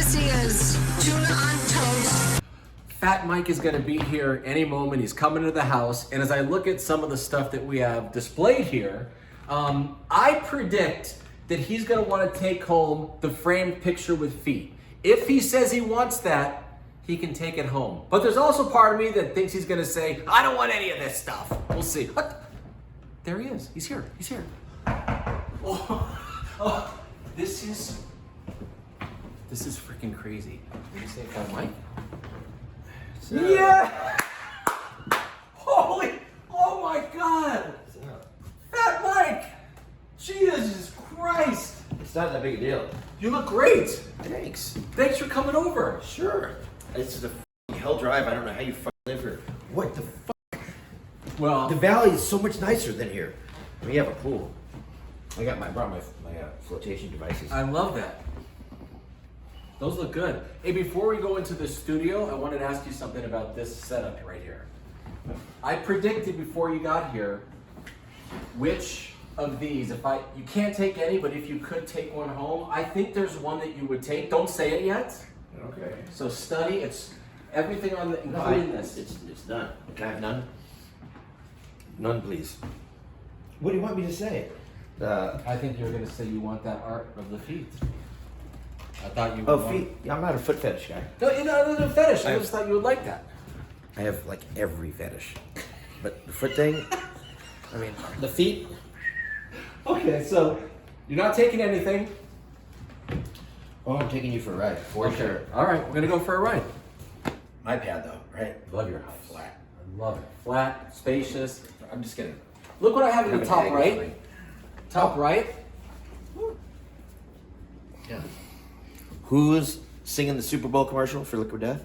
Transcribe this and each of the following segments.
This is Tuna on Toast. Fat Mike is going to be here any moment. He's coming to the house. And as I look at some of the stuff that we have displayed here, I predict that he's going to want to take home the framed picture with feet. If he says he wants that, he can take it home. But there's also part of me that thinks he's going to say, I don't want any of this stuff. We'll see. What? There he is. He's here. He's here. Oh, this is freaking crazy. What do you say, Fat Mike? Yeah! Holy, oh my God! Fat Mike! Jesus Christ! It's not that big a deal. You look great! Thanks. Thanks for coming over. Sure. This is a f***ing hell drive. I don't know how you f***ing live here. What the f***? Well, The valley is so much nicer than here. We have a pool. I brought my flotation devices. I love that. Those look good. Hey, before we go into the studio, I wanted to ask you something about this setup right here. I predicted before you got here which of these, you can't take any, but if you could take one home, I think there's one that you would take. Don't say it yet. Okay. So study, it's everything on the, including this. It's done. Can I have none? None, please. What do you want me to say? I think you were going to say you want that art of the feet. I thought you would. Oh, want... feet. Yeah, I'm not a foot fetish guy. No, no fetish. I just thought you would like that. I have like every fetish. But the foot thing, I mean, the feet. Okay, so you're not taking anything. Oh, I'm taking you for a ride, for sure. All right, we're going to go for a ride. My pad though, right? Love your house. Flat. I love it. Flat, spacious. I'm just kidding. Look what I have in the top right. Top right. Yeah. Who's singing the Super Bowl commercial for Liquid Death?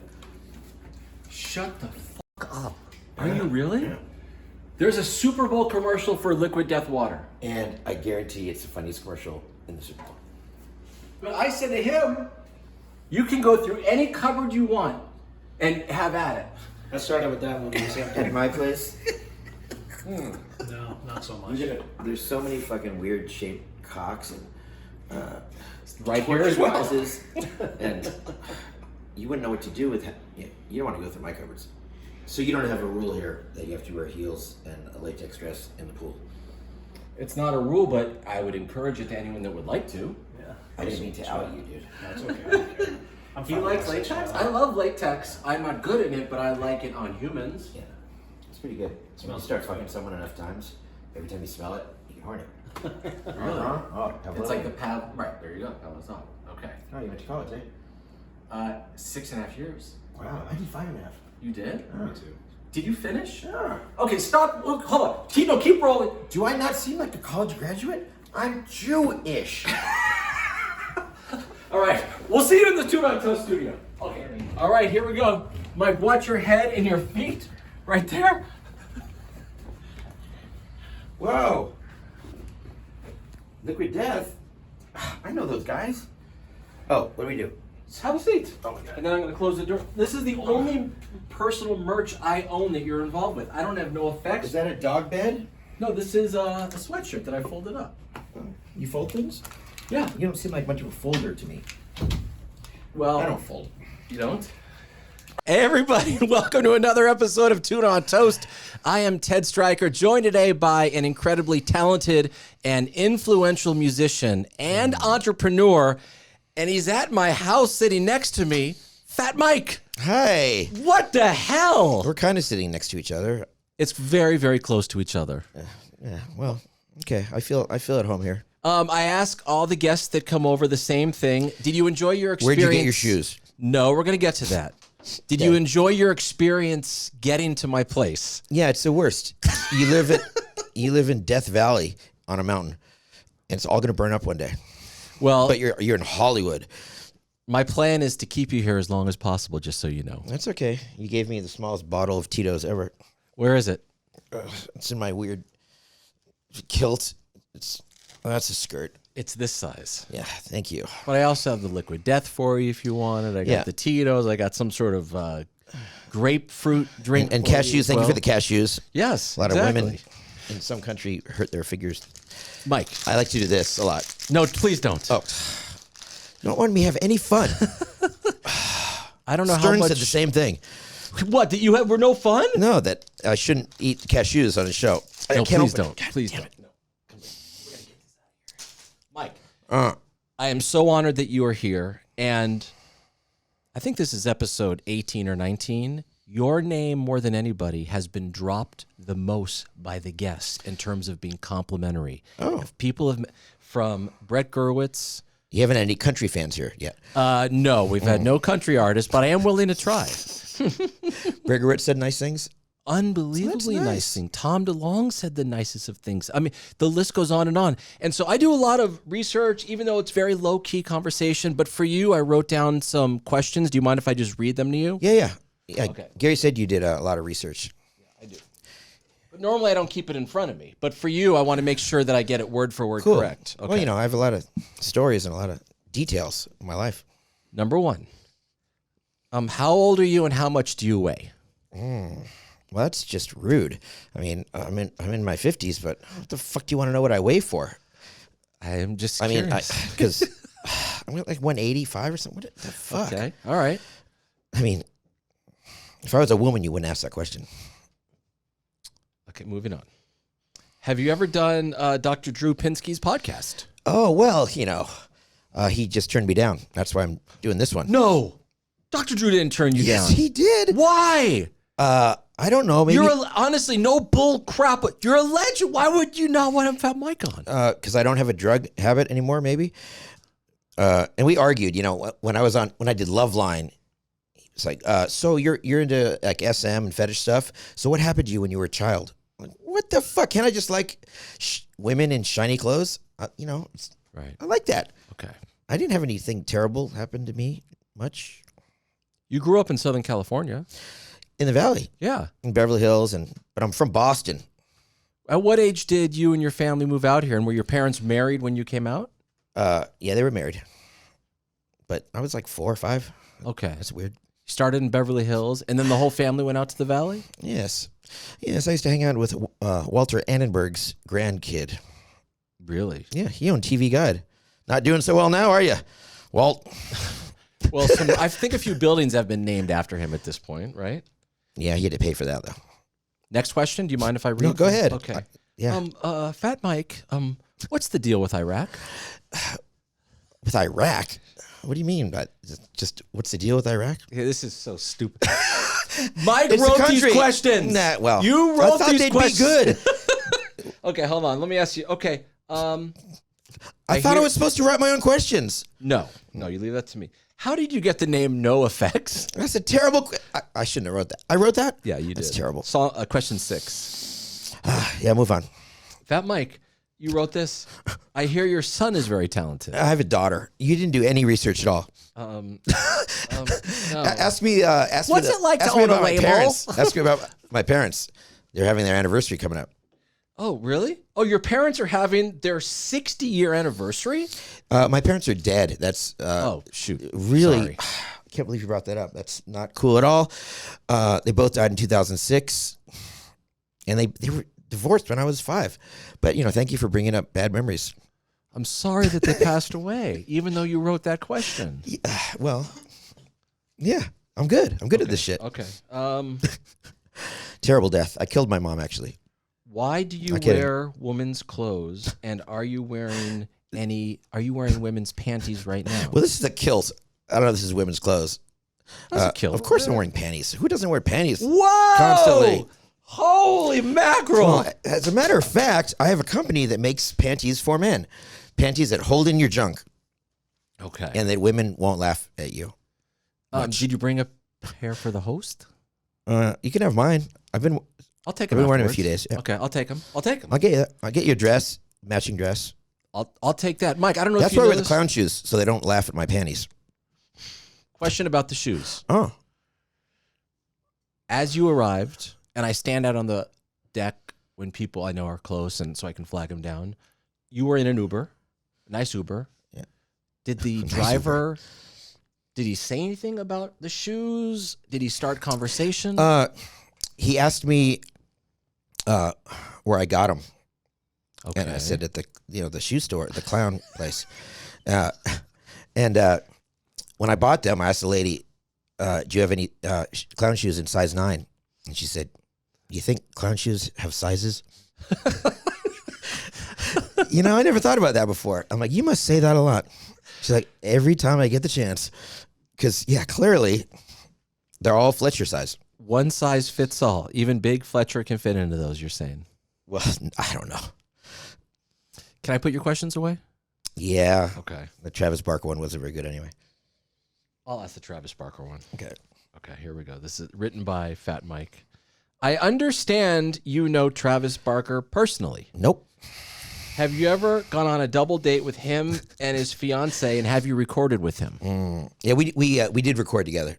Shut the fuck up. Are you really? Yeah. There's a Super Bowl commercial for Liquid Death Water. And I guarantee it's the funniest commercial in the Super Bowl. But I said to him, you can go through any cupboard you want and have at it. I started with that one. At my place, No, not so much. there's so many fucking weird shaped cocks and Right here as well. houses, and you wouldn't know what to do with. You don't want to go through my cupboards. So you don't have a rule here that you have to wear heels and a latex dress in the pool. It's not a rule, but I would encourage it to anyone that would like to. Yeah. I didn't mean to out you, dude. That's okay. He likes latex? I love latex. I'm not good at it, but I like it on humans. Yeah, it's pretty good. When you start fucking someone enough times, every time you smell it, you get horny. Really? Oh, It's like the pad. Right, there you go. That was on. Okay. Oh, you went to college, eh? 6.5 years. Wow, I did 5.5. You did? Me too. Did you finish? Sure. Okay, stop. Look, hold on. Keep rolling. Do I not seem like a college graduate? I'm Jewish. All right. We'll see you in the Tuna on Toast studio. Okay. All right, here we go. Mike, watch your head and your feet right there. Whoa. Liquid Death? I know those guys. Oh, what do we do? Just have a seat. Oh my God. And then I'm going to close the door. This is the only personal merch I own that you're involved with. I don't have NOFX. Is that a dog bed? No, this is a sweatshirt that I folded up. You fold things? Yeah. You don't seem like much of a folder to me. Well, I don't fold. You don't? Hey everybody, welcome to another episode of Tuna on Toast. I am Ted Stryker, joined today by an incredibly talented and influential musician and entrepreneur, and he's at my house sitting next to me, Fat Mike. Hi. What the hell? We're kind of sitting next to each other. It's very, very close to each other. Yeah. Well, okay. I feel at home here. I ask all the guests that come over the same thing. Did you enjoy your experience? Where'd you get your shoes? No, we're going to get to that. Did you enjoy your experience getting to my place? Yeah, it's the worst. You live in Death Valley on a mountain, and it's all going to burn up one day. Well, But you're in Hollywood. my plan is to keep you here as long as possible, just so you know. That's okay. You gave me the smallest bottle of Tito's ever. Where is it? It's in my weird kilt. That's a skirt. It's this size. Yeah, thank you. But I also have the Liquid Death for you if you want it. I got the Tito's. I got some sort of grapefruit drink. And for you cashews. as Thank you well. for the cashews. Yes, A lot exactly. of women in some country hurt their figures. Mike. I like to do this a lot. No, please don't. Oh. You don't want me to have any fun. I don't know how Stern much. said the same thing. What, that you were no fun? No, that I shouldn't eat cashews on his show. No, I can't please open- don't. Please don't. No. Come here. We gotta get this out of here. Mike, Uh, I am so honored that you are here, and I think this is episode 18 or 19. Your name, more than anybody, has been dropped the most by the guests in terms of being complimentary. Oh. If people have, from Brett Gurwitz. you haven't had any country fans here yet. No, we've had no country artists, but I am willing to try. Gregoritz said nice things. Unbelievably That's nice nice. thing. Tom DeLonge said the nicest of things. I mean, the list goes on and on. And so I do a lot of research, even though it's very low-key conversation. But for you, I wrote down some questions. Do you mind if I just read them to you? Yeah. Okay. Gary said you did a lot of research. I do. But normally I don't keep it in front of me. But for you, I want to make sure that I get it word for word Cool. correct. Okay. Well, you know, I have a lot of stories and a lot of details in my life. Number one. How old are you and how much do you weigh? Well, that's just rude. I mean, I'm in my 50s, but what the fuck do you want to know what I weigh for? I'm just I mean, curious. because I'm like 185 or something. What the fuck? Okay. All right. I mean, if I was a woman, you wouldn't ask that question. Okay, moving on. Have you ever done Dr. Drew Pinsky's podcast? Oh, well, you know, he just turned me down. That's why I'm doing this one. No. Dr. Drew didn't turn you Yes, down. he did. Why? I don't know. Maybe Honestly, no bull crap. You're a legend. Why would you not want to have Fat Mike on? because I don't have a drug habit anymore, maybe. And we argued, you know, when I did Loveline, it's like, so you're into like SM and fetish stuff. So what happened to you when you were a child? Like, what the fuck? Can't I just like women in shiny clothes? You know, Right. I like that. Okay. I didn't have anything terrible happen to me much You grew up in Southern California. in the Valley, Yeah. in Beverly Hills, but I'm from Boston. At what age did you and your family move out here? And were your parents married when you came out? Yeah, they were married, but I was like 4 or 5. Okay. That's weird. You started in Beverly Hills, and then the whole family went out to the Valley? Yes. I used to hang out with Walter Annenberg's grandkid. Really? Yeah, he owned TV Guide. Not doing so well now, are you, Walt? Well, I think a few buildings have been named after him at this point, right? Yeah, he had to pay for that, though. Next question. Do you mind if I read? No, go ahead. Okay. Yeah. Fat Mike, what's the deal with Iraq? With Iraq? What do you mean? By just what's the deal with Iraq? Yeah, this is so stupid. Mike It's a wrote these country. questions. Nah, well, you I wrote thought these they'd questions. be good. Okay, hold on. Let me ask you. Okay. I thought I was supposed to write my own questions. No, you leave that to me. How did you get the name NOFX? That's a terrible. I shouldn't have wrote that. I wrote that. Yeah, you did. That's terrible. Question 6. Yeah, move on. Fat Mike, you wrote this. I hear your son is very talented. I have a daughter. You didn't do any research at all. No. Ask me. Ask What's me it like to ask me own a about my label? parents. Ask me about my parents. They're having their anniversary coming up. Oh, really? Oh, your parents are having their 60-year anniversary? My parents are dead. That's Oh, shoot. really. Sorry. I can't believe you brought that up. That's not cool at all. They both died in 2006, and they were divorced when I was 5. But thank you for bringing up bad memories. I'm sorry that they passed away, even though you wrote that question. Well, yeah, I'm good. I'm good at this shit. Okay. Terrible death. I killed my mom, actually. Why do you Not kidding. wear women's clothes, and are you wearing women's panties right now? Well, this is a kilt. I don't know if this is women's clothes. That's a kilt. Of course I'm wearing panties. Who doesn't wear panties? Whoa! Constantly. Holy mackerel! Well, as a matter of fact, I have a company that makes panties for men. Panties that hold in your junk Okay. and that women won't laugh at you. Did you bring a pair for the host? You can have mine. I've been I'll take I've them. been wearing them a afterwards. few days. Yeah. Okay, I'll take them. I'll get you. I'll get you a dress, matching dress. I'll take that, Mike. I don't know That's if you why I know wear the this. clown shoes so they don't laugh at my panties. Question about the shoes. Oh, As you arrived, and I stand out on the deck when people I know are close, and so I can flag them down. You were in an Uber, nice Uber. Yeah. Did the Nice driver? Did he say anything about the shoes? Did he start conversation? he asked me where I got them, Okay. and I said at the shoe store, the clown place. And when I bought them, I asked the lady, do you have any clown shoes in size 9? And she said, you think clown shoes have sizes? You know, I never thought about that before. I'm like, you must say that a lot. She's like, every time I get the chance. Because, yeah, clearly, they're all Fletcher size. One size fits all. Even big Fletcher can fit into those, you're saying. Well, I don't know. Can I put your questions away? Yeah. Okay. The Travis Barker one wasn't very good anyway. I'll ask the Travis Barker one. Okay. Okay, here we go. This is written by Fat Mike. I understand you know Travis Barker personally. Nope. Have you ever gone on a double date with him and his fiance, and have you recorded with him? Yeah, we did record together.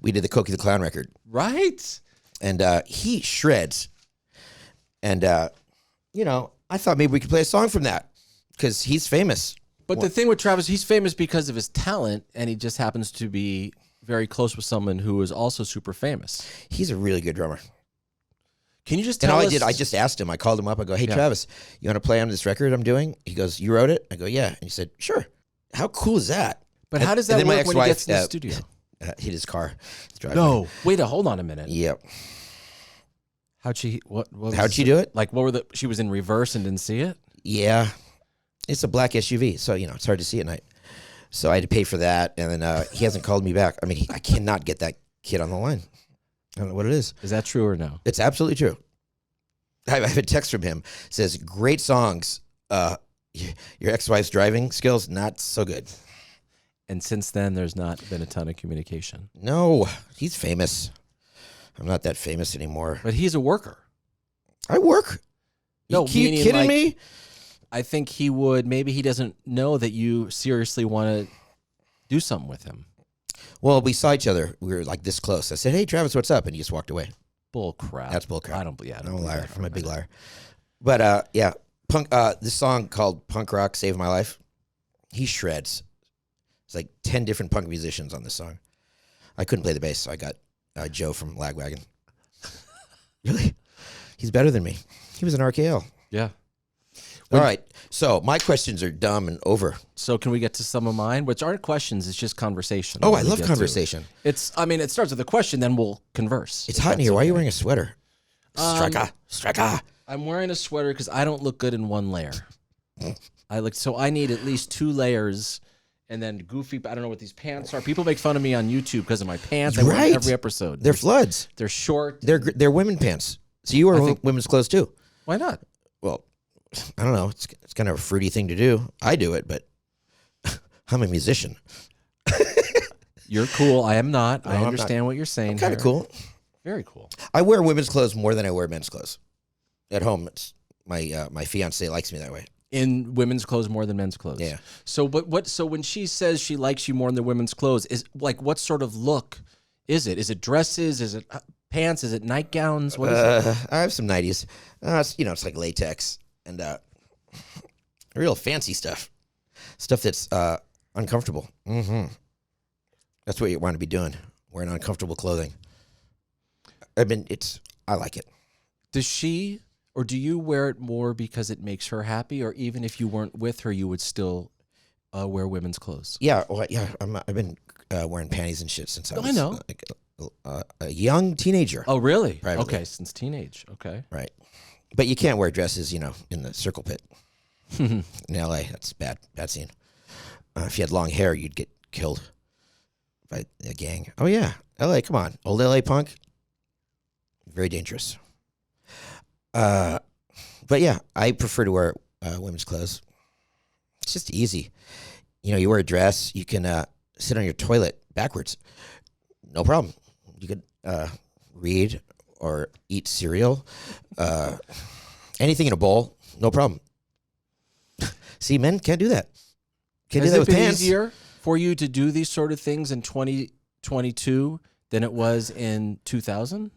We did the Cokie the Clown record. Right. And he shreds. And, you know, I thought maybe we could play a song from that because he's famous. But the thing with Travis, he's famous because of his talent, and he just happens to be very close with someone who is also super famous. He's a really good drummer. Can you just And tell all us? I did, I just asked him. I called him up. I go, hey, Yeah. Travis, you want to play on this record I'm doing? He goes, you wrote it? I go, yeah. And he said, sure. How cool is that? But how does that and then my work when he ex-wife, gets to the studio? Hit his car. His driveway. No. Wait, hold on a minute. Yep. How'd she, what was How'd she do it? Like, what were she was in reverse and didn't see it? Yeah. It's a black SUV, so, you know, it's hard to see at night. So I had to pay for that, and then he hasn't called me back. I mean, I cannot get that kid on the line. I don't know what it is. Is that true or no? It's absolutely true. I have a text from him. It says, great songs. Your ex-wife's driving skills, not so good. And since then, there's not been a ton of communication. No, he's famous. I'm not that famous anymore. But he's a worker. I work. No, you meaning, kidding like, me? I think he would. Maybe he doesn't know that you seriously want to do something with him. Well, we saw each other. We were like this close. I said, hey, Travis, what's up? And he just walked away. Bull crap. That's bull crap. I don't. Yeah, I don't I'm a believe liar. that for I'm a a big minute. liar. But yeah, punk. This song called "Punk Rock Saved My Life." He shreds. It's like 10 different punk musicians on this song. I couldn't play the bass, so I got Joe from Lagwagon. Really? He's better than me. He was an RKL. Yeah. All right. So my questions are dumb and over. So can we get to some of mine, which aren't questions? It's just conversation. Oh, that I we love get to. conversation. It's. I mean, it starts with a question, then we'll converse. It's if hot in that's here. Why are you okay. wearing a sweater? Striker. I'm wearing a sweater because I don't look good in one layer. I need at least 2 layers, and then goofy. I don't know what these pants are. People make fun of me on YouTube because of my pants. I wear them Right. every episode. They're floods. They're short. They're women pants. So you wear women's clothes too. Why not? Well, I don't know. It's kind of a fruity thing to do. I do it, but I'm a musician. You're cool. I am not. No, I I'm not. understand what you're saying. Kind of here. cool. Very cool. I wear women's clothes more than I wear men's clothes. At home, it's my fiance likes me that way. In women's clothes more than men's clothes. Yeah. So, but what? So when she says she likes you more than the women's clothes, is like what sort of look is it? Is it dresses? Is it pants? Is it nightgowns? What is it? I have some 90s. It's like latex and real fancy stuff. Stuff that's uncomfortable. Mm-hmm. That's what you want to be doing, wearing uncomfortable clothing. I like it. Does she or do you wear it more because it makes her happy, or even if you weren't with her, you would still wear women's clothes? Yeah, well, yeah. I've been wearing panties and shit since I was know. like, a young teenager. Oh, really? Privately. Okay, since teenage. Okay. Right. But you can't wear dresses, in the circle pit. In LA, that's bad scene. If you had long hair, you'd get killed by a gang. Oh, yeah. LA, come on. Old LA punk. Very dangerous. But yeah, I prefer to wear women's clothes. It's just easy. You wear a dress, you can sit on your toilet backwards. No problem. You could read or eat cereal. Anything in a bowl, no problem. See, men can't do that. Can't do Has that it with been pants. easier for you to do these sort of things in 2022 than it was in 2000?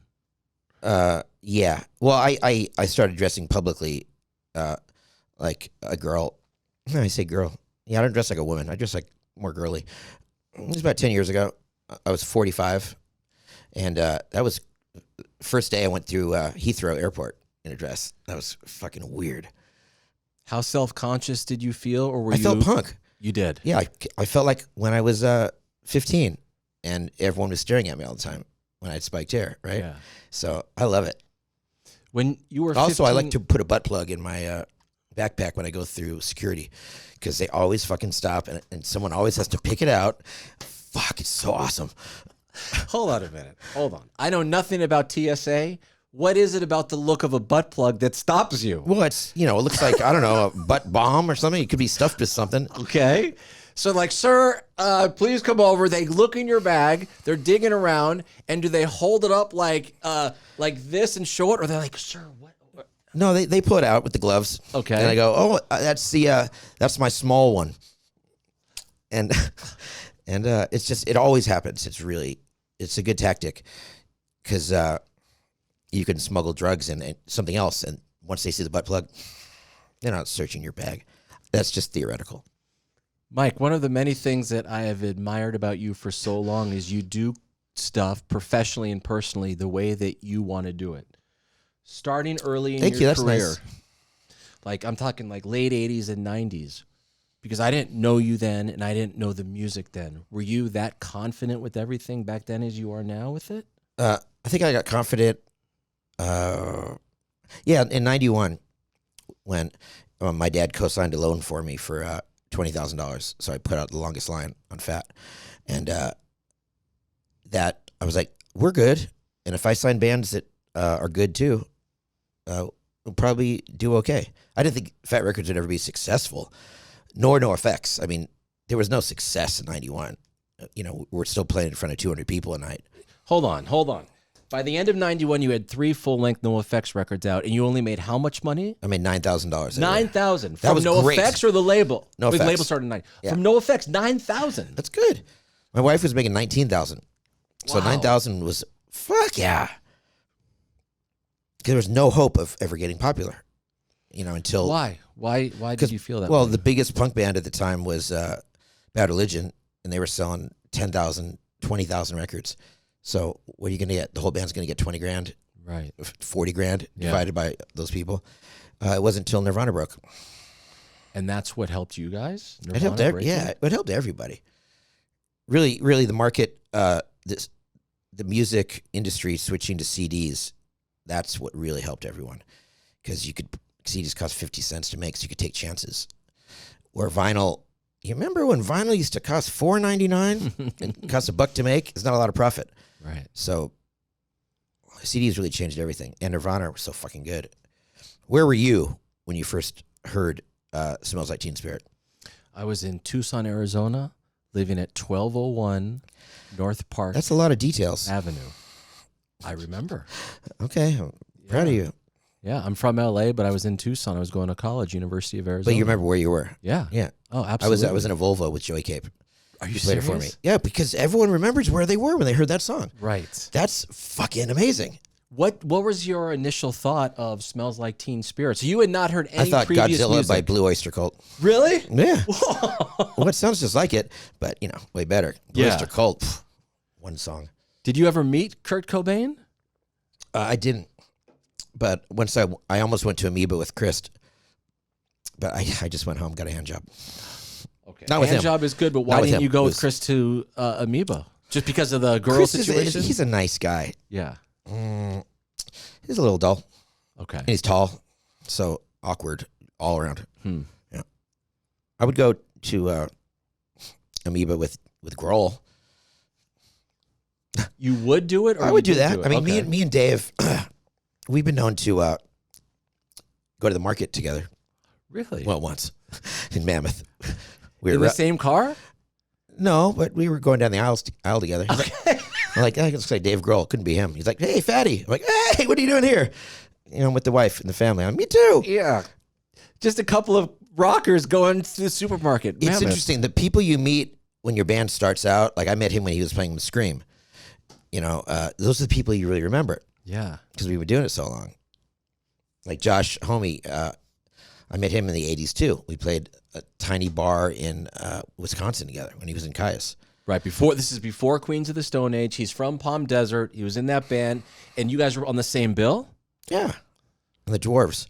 Yeah. Well, I started dressing publicly, like a girl. I say girl. Yeah, I don't dress like a woman. I dress like more girly. It was about 10 years ago. I was 45, and that was first day I went through Heathrow Airport in a dress. That was fucking weird. How self-conscious did you feel, or were I you? felt punk. You did. Yeah, I felt like when I was 15. and everyone was staring at me all the time when I had spiked hair, right? Yeah. So I love it. When you were Also, 15, I like to put a butt plug in my backpack when I go through security because they always fucking stop and someone always has to pick it out. Fuck, it's so awesome. Hold on a minute. Hold on. I know nothing about TSA. What is it about the look of a butt plug that stops you? Well, it's, it looks like, I don't know, a butt bomb or something. It could be stuffed with something. Okay. So like, sir, please come over. They look in your bag. They're digging around. And do they hold it up like this and show it? Or they're like, sir, what? No, they pull it out with the gloves. Okay. And I go, oh, that's my small one. And it's just, it always happens. It's a good tactic because you can smuggle drugs and something else. And once they see the butt plug, they're not searching your bag. That's just theoretical. Mike, one of the many things that I have admired about you for so long is you do stuff professionally and personally the way that you want to do it. Starting early in your That's career. nice. Like I'm talking like late 80s and 90s. Because I didn't know you then and I didn't know the music then. Were you that confident with everything back then as you are now with it? I think I got confident. In 91 when my dad co-signed a loan for me for $20,000. So I put out The Longest Line on Fat. And that I was like, we're good. And if I sign bands that are good too, we'll probably do okay. I didn't think Fat Records would ever be successful, nor NOFX. I mean, there was no success in 91. We're still playing in front of 200 people a night. Hold on. By the end of 91, you had 3 full-length NOFX records out, and you only made how much money? I made $9,000. $9,000. That From was NOFX great. or the label? NOFX. The label started at 9. Yeah. From NOFX, $9,000. That's good. My wife was making $19,000. So Wow. 9,000 was, fuck yeah. Because there was no hope of ever getting popular, until... Why? Why did you feel that Well, way? the biggest punk band at the time was Bad Religion, and they were selling 10,000, 20,000 records. So what are you going to get? The whole band's going to get 20 grand, Right. 40 grand Yeah. divided by those people. It wasn't until Nirvana broke. And that's what helped you guys? It helped, Nirvana breaking? it helped everybody. Really, the market, the music industry switching to CDs, that's what really helped everyone. Because CDs cost 50 cents to make, so you could take chances. Where vinyl, you remember when vinyl used to cost $4.99 and cost $1 to make? It's not a lot of profit. Right. So CDs really changed everything. And Nirvana was so fucking good. Where were you when you first heard Smells Like Teen Spirit? I was in Tucson, Arizona, living at 1201 North Park That's a lot of details. Avenue. I remember. Okay, I'm proud of you. Yeah, I'm from LA, but I was in Tucson. I was going to college, University of Arizona. But you remember where you were. Yeah. Yeah. Oh, absolutely. I was in a Volvo with Joey Cape. Are you Played it serious? for me. Yeah, because everyone remembers where they were when they heard that song. Right. That's fucking amazing. What was your initial thought of Smells Like Teen Spirit? So you had not heard any I thought previous Godzilla music. by Blue Oyster Cult. Really? Yeah. Well, it sounds just like it, but way better. Blue Yeah. Oyster Cult, one song. Did you ever meet Kurt Cobain? I didn't, but once I almost went to Amoeba with Krist, but I just went home, got a hand job. Okay. Not with Hand him. job is good, but why Not with didn't him. you go It with was- Chris to Amoeba? Just because of the girl Krist situation? he's a nice guy. Yeah. He's a little dull. Okay. And he's tall, so awkward all around. Hmm. Yeah, I would go to Amoeba with Grohl. You would do it? Or I you would do didn't that. I mean, Okay. me and Dave, we've been known to go to the market together. Really? Well, once in Mammoth. We in were the same car? no, but we were going down the aisle together. He's like, I'm like, it looks like Dave Grohl. Couldn't be him. He's like, hey, fatty. I'm like, hey, what are you doing here? I'm with the wife and the family. Me too. Yeah. Just a couple of rockers going to the supermarket. It's Mammoth. interesting. The people you meet when your band starts out, like I met him when he was playing with Scream. Those are the people you really remember Yeah. because we were doing it so long. Like Josh Homie, I met him in the 80s too. We played a tiny bar in Wisconsin together when he was in Caius. Right. This is before Queens of the Stone Age. He's from Palm Desert. He was in that band. And you guys were on the same bill? Yeah. And the Dwarves.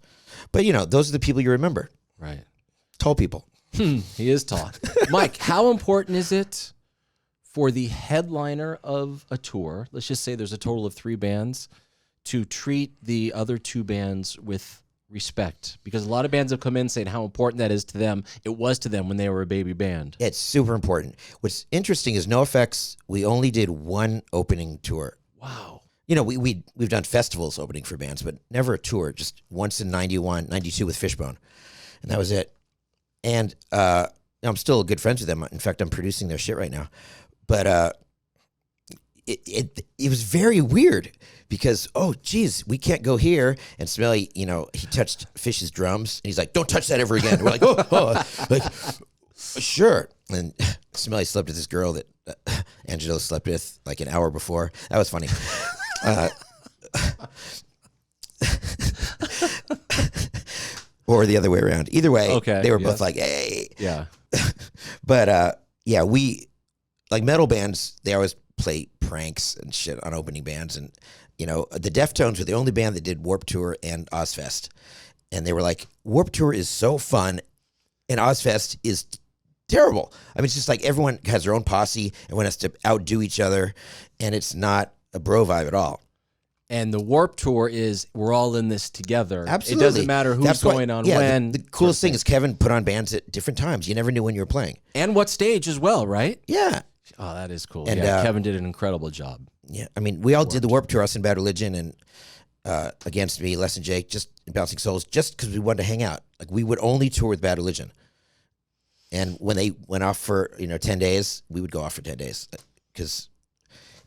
But, those are the people you remember. Right. Tall people. He is tall. Mike, how important is it for the headliner of a tour, let's just say there's a total of 3 bands, to treat the other 2 bands with respect? Because a lot of bands have come in saying how important that is to them. It was to them when they were a baby band. It's super important. What's interesting is NOFX, we only did 1 opening tour. Wow. You know, we've done festivals opening for bands, but never a tour, just once in 91, 92 with Fishbone. And that was it. And I'm still good friends with them. In fact, I'm producing their shit right now. But it was very weird because, oh, geez, we can't go here. And Smelly, you know, he touched Fish's drums. And he's like, don't touch that ever again. We're like, oh. Like, sure. And Smelly slept with this girl that Angelo slept with like an hour before. That was funny. Or the other way around. Either way, Okay, they were yes. both like, hey. Yeah. But yeah, we, like metal bands, they always play pranks and shit on opening bands. And, you know, the Deftones were the only band that did Warped Tour and Ozfest. And they were like, Warped Tour is so fun and Ozfest is terrible. I mean, it's just like everyone has their own posse. Everyone has to outdo each other. And it's not a bro vibe at all. And the Warp Tour is we're all in this together. Absolutely. It doesn't matter who's That's why- going on yeah, when. The coolest thing is Kevin put on bands at different times. You never knew when you were playing. And what stage as well, right? Yeah. Oh, that is cool. And, yeah, Kevin did an incredible job. Yeah. I mean, we all did the Warped Tour, us and Bad Religion and Against Me, Less Than Jake, just Bouncing Souls, just because we wanted to hang out. Like, we would only tour with Bad Religion. And when they went off for, 10 days, we would go off for 10 days because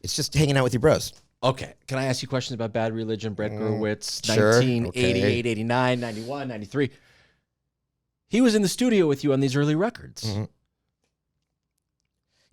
it's just hanging out with your bros. Okay. Can I ask you questions about Bad Religion, Brett Gurewitz, sure. 1988, Okay. 89, 91, 93? He was in the studio with you on these early records. Mhm.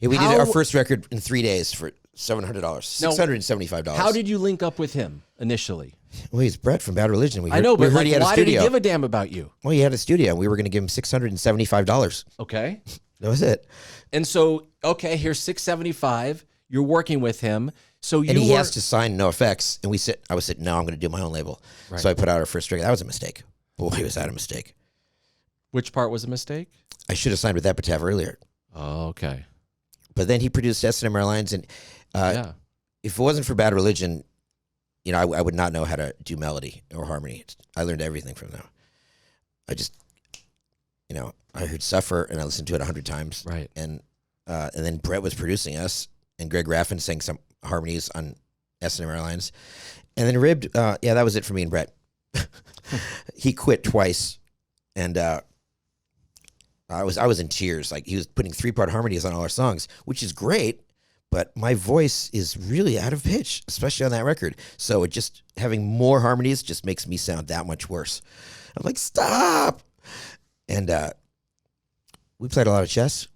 Yeah, we did our first record in 3 days for $700, $675. How did you link up with him initially? Well, he's Brett from Bad Religion. I know, but heard he had a why did he studio. give a damn about you? Well, he had a studio. We were going to give him $675. Okay. That was it. And so, okay, here's $675. You're working with him. So you And he were, has to sign NOFX. And I was saying, no, I'm going to do my own label. Right. So I put out our first record. That was a mistake. Boy, was that a mistake. Which part was a mistake? I should have signed with Epitaph earlier. Oh, okay. But then he produced S&M Airlines. And Yeah. if it wasn't for Bad Religion, I would not know how to do melody or harmony. I learned everything from them. I just, I heard Suffer and I listened to it 100 times. Right. And then Brett was producing us and Greg Raffin sang some harmonies on S&M Airlines. And then Ribbed, that was it for me and Brett. He quit twice. And I was in tears. Like, he was putting 3-part harmonies on all our songs, which is great. But my voice is really out of pitch, especially on that record. So it just having more harmonies just makes me sound that much worse. I'm like, stop. And we played a lot of chess.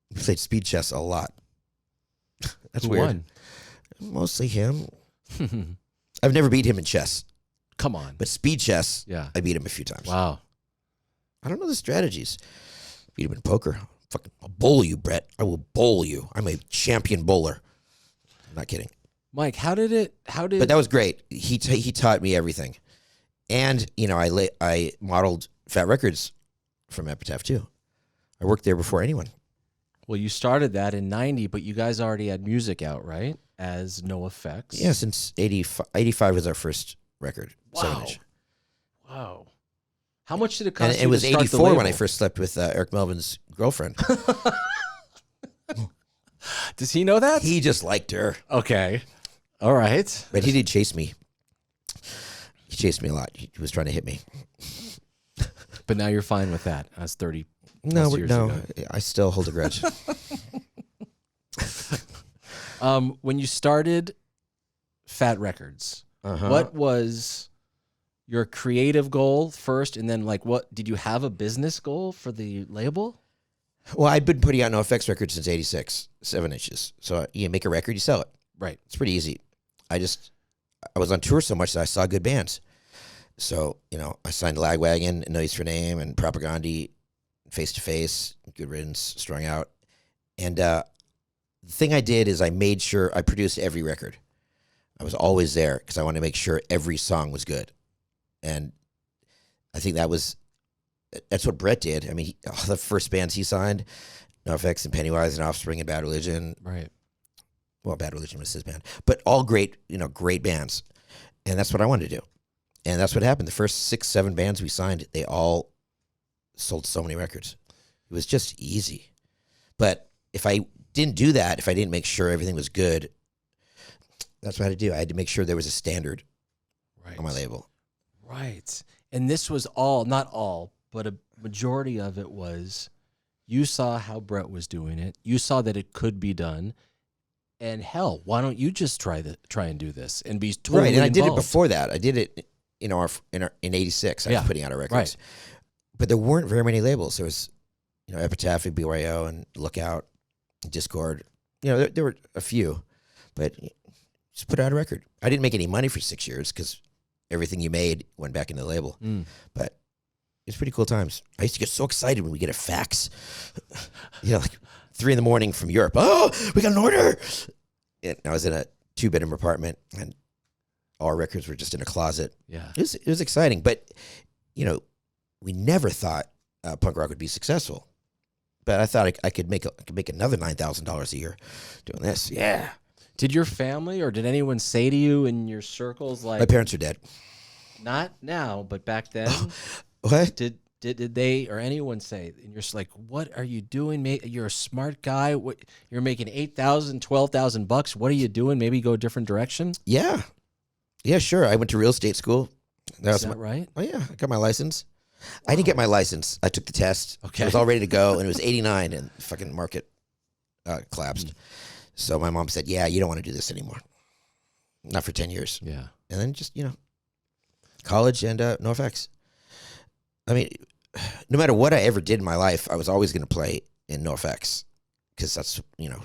We played speed chess a lot. That's Who weird. won? Mostly him. I've never beat him in chess, Come on. but speed chess, Yeah. I beat him a few times. Wow. I don't know the strategies. Beat him in poker. I'll bowl you, Brett. I will bowl you. I'm a champion bowler. I'm not kidding. Mike, how did But that was great. He taught me everything. And, I modeled Fat Records from Epitaph too. I worked there before anyone. well, you started that in 90, but you guys already had music out, right? As NOFX. Yeah, since 85. 85 was our first record. Wow. 7-inch. Wow. How much did it cost And you it was to start the 84 when I label? first slept with Eric Melvin's girlfriend. Does he know that? He just liked her. Okay. All right. But he did chase me. He chased me a lot. He was trying to hit me. But now you're fine with that. That's 30 No, plus years no, ago. I still hold a grudge. When you started Fat Records, what was your creative goal first? And then, what did you have a business goal for the label? Well, I've been putting out NOFX records since 86, 7 inches. So you make a record, you sell it. Right. It's pretty easy. I was on tour so much that I saw good bands. So, I signed Lagwagon, No Use for Name, and Propaganda, Face to Face, Good Riddance, Strung Out. And the thing I did is I made sure I produced every record. I was always there because I wanted to make sure every song was good. And I think that's what Brett did. I mean, all the first bands he signed, NOFX and Pennywise and Offspring and Bad Religion. Right. Well, Bad Religion was his band, but all great, great bands. And that's what I wanted to do. And that's what happened. The first 6, 7 bands we signed, they all sold so many records. It was just easy. But if I didn't do that, if I didn't make sure everything was good, that's what I had to do. I had to make sure there was a standard on my label. Right. And this was all, not all, but a majority of it was you saw how Brett was doing it. You saw that it could be done. And hell, why don't you just try and do this and be totally right? And I did it involved? before that. I did it, in '86. I was putting out our records, right. but there weren't very many labels. There was, Epitaph, BYO, and Lookout, Discord. There were a few, but just put out a record. I didn't make any money for 6 years because everything you made went back into the label. But it's pretty cool times. I used to get so excited when we get a fax, like 3 a.m. from Europe. Oh, we got an order. And I was in a 2-bedroom apartment, and all our records were just in a closet. Yeah. It was exciting, but we never thought punk rock would be successful. But I thought I could make another $9,000 a year doing this. Yeah. Did your family or did anyone say to you in your circles, like, My parents are dead. not now, but back then? What? Did they or anyone say, and you're just like, what are you doing? You're a smart guy. What, you're making $8,000, $12,000. What are you doing? Maybe go a different direction. Yeah. Yeah, sure. I went to real estate school. Is that right? Oh, yeah. I got my license. I didn't get my license. I took the test. Okay. I was all ready to go, and it was 89, and the fucking market collapsed. So my mom said, yeah, you don't want to do this anymore. Not for 10 years. Yeah. And then just, college and NOFX. I mean, no matter what I ever did in my life, I was always going to play in NOFX because that's,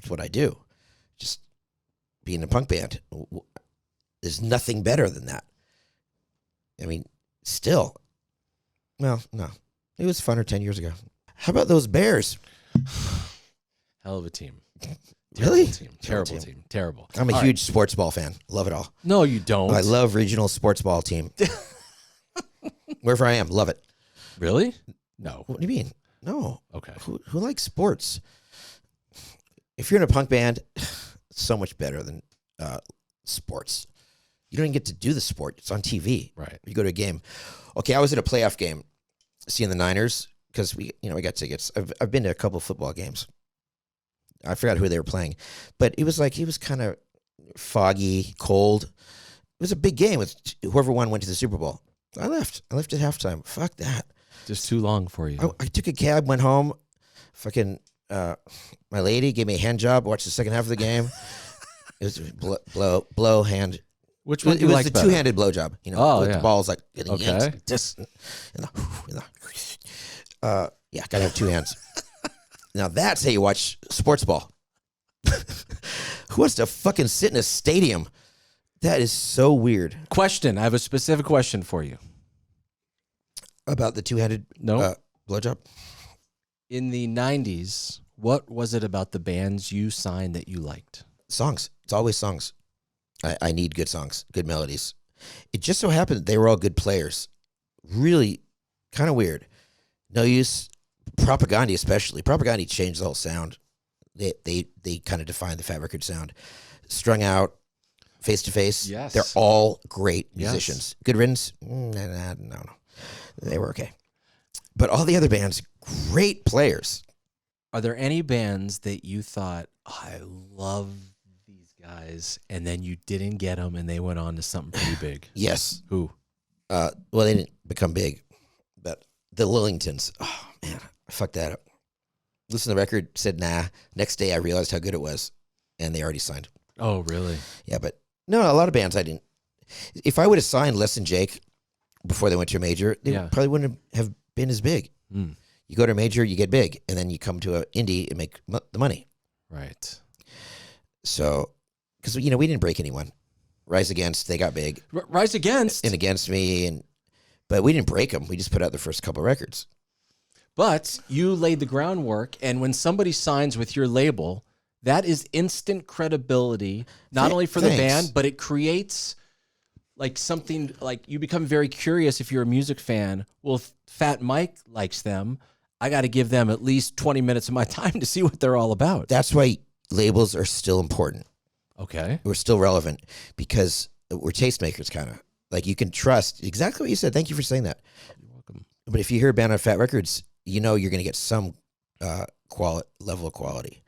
what I do. Just be in a punk band. There's nothing better than that. I mean, still. Well, no. It was funner 10 years ago. How about those Bears? Hell of a team. Really? Terrible team. Terrible. I'm a All huge sports ball fan. Love it all. No, you don't. I love regional sports ball team. Wherever I am, love it. Really? No. What do you mean? No. Okay. Who likes sports? If you're in a punk band, it's so much better than sports. You don't even get to do the sport. It's on TV. Right. You go to a game. Okay, I was at a playoff game seeing the Niners because we got tickets. I've been to a couple of football games. I forgot who they were playing, but it was kind of foggy, cold. It was a big game with whoever won went to the Super Bowl. I left at halftime. Fuck that. Just too long for you. I took a cab, went home. Fucking my lady gave me a hand job. Watched the second half of the game. It was blow hand. Which one? It was the two-handed blow job. yeah. The ball's like getting Okay. yanked. Just yeah, gotta have two hands. Now that's how you watch sports ball. Who wants to fucking sit in a stadium? That is so weird. Question. I have a specific question for you. About the two-handed blowjob? In the 90s, what was it about the bands you signed that you liked? Songs. It's always songs. I need good songs, good melodies. It just so happened that they were all good players. Really kind of weird. No Use, Propaganda especially. Propaganda changed the whole sound. They kind of defined the Fat Wreck sound. Strung Out, Face to Face. Yes. They're all great Yes. musicians. Good Riddance? No. They were okay. But all the other bands, great players. Are there any bands that you thought, I love these guys, and then you didn't get them and they went on to something pretty big? Yes. Who? Well, they didn't become big, but the Lillingtons. Oh, man, I fucked that up. Listened to the record, said nah. Next day I realized how good it was, and they already signed. Oh, really? Yeah, but no, a lot of bands I didn't. If I would have signed Less Than Jake before they went to a major, they probably wouldn't have been as big. Mm. You go to a major, you get big, and then you come to an indie and make the money. Right. So, because we didn't break anyone. Rise Against, they got big. Rise Against. And Against Me, but we didn't break them. We just put out the first couple records. But you laid the groundwork, and when somebody signs with your label, that is instant credibility, not only for the band, but it creates like something, like you become very curious if you're a music fan. Well, if Fat Mike likes them, I got to give them at least 20 minutes of my time to see what they're all about. That's why labels are still important. Okay. We're still relevant because we're tastemakers, kind of. Like, you can trust exactly what you said. Thank you for saying that. You're welcome. But if you hear a band on Fat Records, you know you're going to get some level of quality.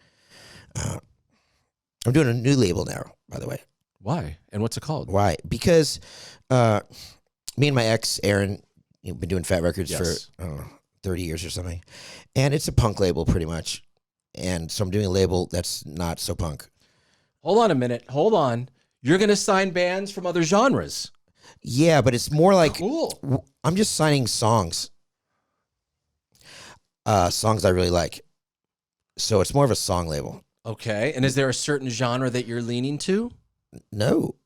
I'm doing a new label now, by the way. Why? And what's it called? Why? Because me and my ex, Aaron, been doing Fat Records Yes. for, I don't know, 30 years or something. And it's a punk label, pretty much. And so I'm doing a label that's not so punk. Hold on a minute. Hold on. You're going to sign bands from other genres. Yeah, but it's more like Cool. I'm just signing songs. Songs I really like. So it's more of a song label. Okay. And is there a certain genre that you're leaning to? No.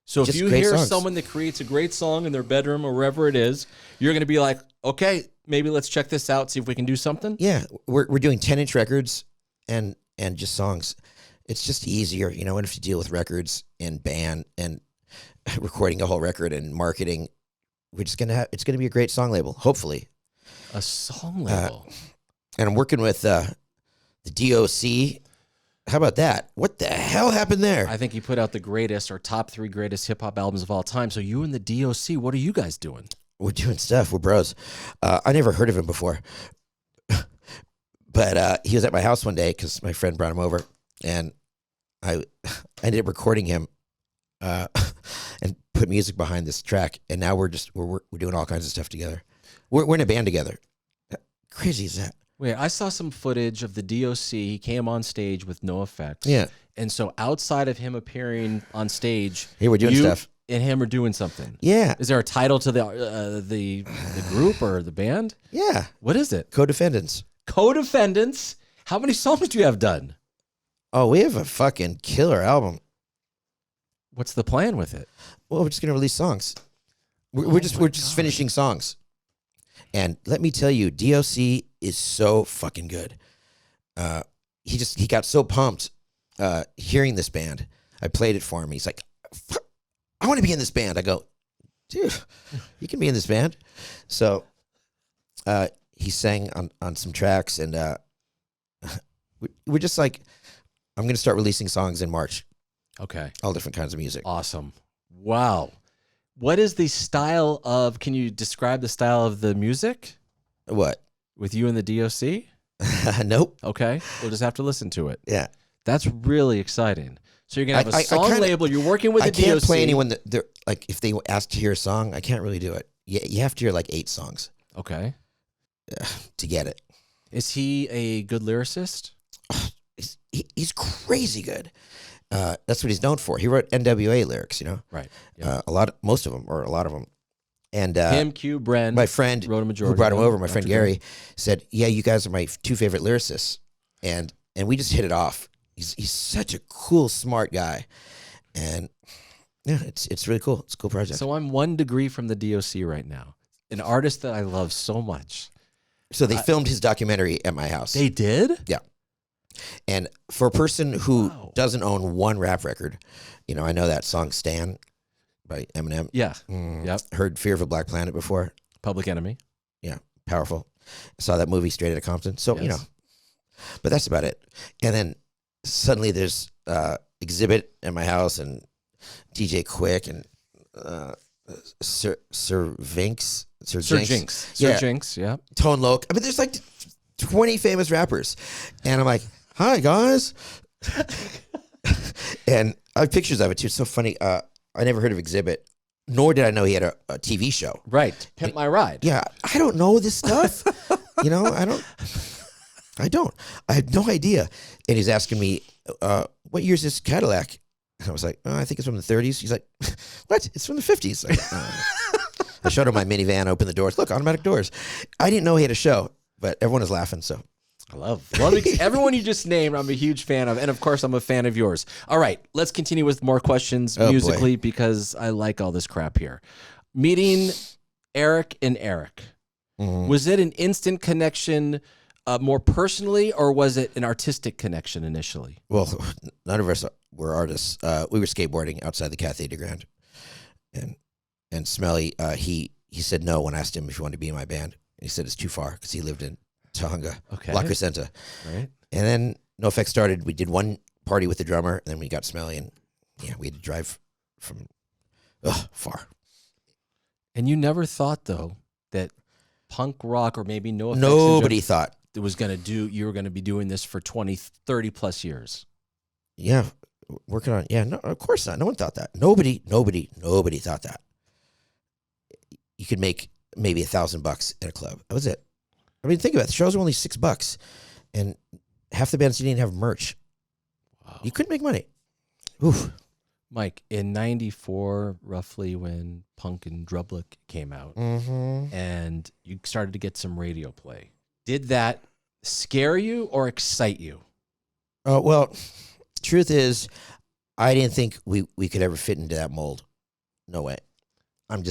So if Just you great hear songs. someone that creates a great song in their bedroom or wherever it is, you're going to be like, okay, maybe let's check this out, see if we can do something. Yeah, we're doing 10-inch records and just songs. It's just easier, you know, when if you deal with records and band and recording a whole record and marketing, we're just it's gonna be a great song label, hopefully. A song label. And I'm working with the DOC. How about that? What the hell happened there? I think he put out the greatest or top 3 greatest hip hop albums of all time. So you and the DOC, what are you guys doing? We're doing stuff. We're bros. I never heard of him before, but he was at my house one day because my friend brought him over, and I ended up recording him and put music behind this track. And now we're doing all kinds of stuff together. We're in a band together. How crazy is that? Wait, I saw some footage of the DOC. He came on stage with NOFX. Yeah. And so outside of him appearing on stage, Hey, we're doing you stuff. and him are doing something. Yeah. Is there a title to the group or the band? Yeah. What is it? Co-defendants. Co-defendants. How many songs do you have done? Oh, we have a fucking killer album. What's the plan with it? Well, we're just gonna release songs. We're just finishing songs. And let me tell you, DOC is so fucking good. He got so pumped hearing this band. I played it for him. He's like, I want to be in this band. I go, dude, you can be in this band. So he sang on some tracks, and we're just like, I'm going to start releasing songs in March. Okay. All different kinds of music. Awesome. Wow. What is the style of, can you describe the style of the music What? with you and the DOC? Nope. Okay. We'll just have to listen to it. Yeah. That's really exciting. So you're going to have a I song kinda- label. You're working with the I can't DOC. play anyone that they're like, if they ask to hear a song, I can't really do it. You have to hear like 8 songs Okay. to get it. Is he a good lyricist? He's crazy good. That's what he's known for. He wrote NWA lyrics, you know, Right. Yeah. most of them, or a lot of them. And Him, Q, Bren. my friend wrote a majority who brought him of them. over, my friend Dr. Gary, said, "Yeah, you guys are my 2 favorite lyricists," and we just hit it off. He's such a cool, smart guy, and yeah, it's really cool. It's a cool project. So I'm 1 degree from the DOC right now. An artist that I love so much. So they filmed his documentary at my house. They did? Yeah. And for a person who Wow. doesn't own 1 rap record, you know, I know that song "Stan" by Eminem. Yeah. Yep. Heard "Fear of a Black Planet" before. Public Enemy. Yeah, powerful. Saw that movie Straight Outta Compton. So, you Yes. know, but that's about it. And then suddenly there's Exhibit at my house, and DJ Quick, and Sir Jinx. Sir Jinx. Yeah. Tone Loc. I mean, there's like 20 famous rappers. And I'm like, hi, guys. And I have pictures of it, too. It's so funny. I never heard of Exhibit, nor did I know he had a TV show. Right. Pimp My Ride. Yeah, I don't know this stuff. You know, I don't. I had no idea. And he's asking me, what year's this Cadillac? And I was like, I think it's from the 30s. He's like, what? It's from the 50s. Like, I showed him my minivan, opened the doors. Look, automatic doors. I didn't know he had a show, but everyone was laughing, so. I love everyone you just named. I'm a huge fan of, and of course, I'm a fan of yours. All right, let's continue with more questions Oh, musically because I like all this crap here. Meeting Eric and Eric, was it an instant connection, more personally, or was it an artistic connection initially? Well, none of us were artists. We were skateboarding outside the Cathay de Grande, and Smelly, he said no when I asked him if he wanted to be in my band. He said it's too far because he lived in Tahunga, Okay. La Crescenta. Right. And then NOFX started. We did one party with the drummer, and then we got smelly, and we had to drive from far. And you never thought though that punk rock or maybe NoFX Nobody thought. it was going to do. You were going to be doing this for 20, 30 plus years. Yeah, working on. Yeah, no, of course not. No one thought that. Nobody thought that. You could make maybe $1,000 in a club. That was it. I mean, think about it. The shows were only $6, and half the bands didn't have merch. Wow. You couldn't make money. Oof. Mike, in '94, roughly when Punk and Drublick came out, and you started to get some radio play, did that scare you or excite you? Well, truth is, I didn't think we could ever fit into that mold. No way. I'm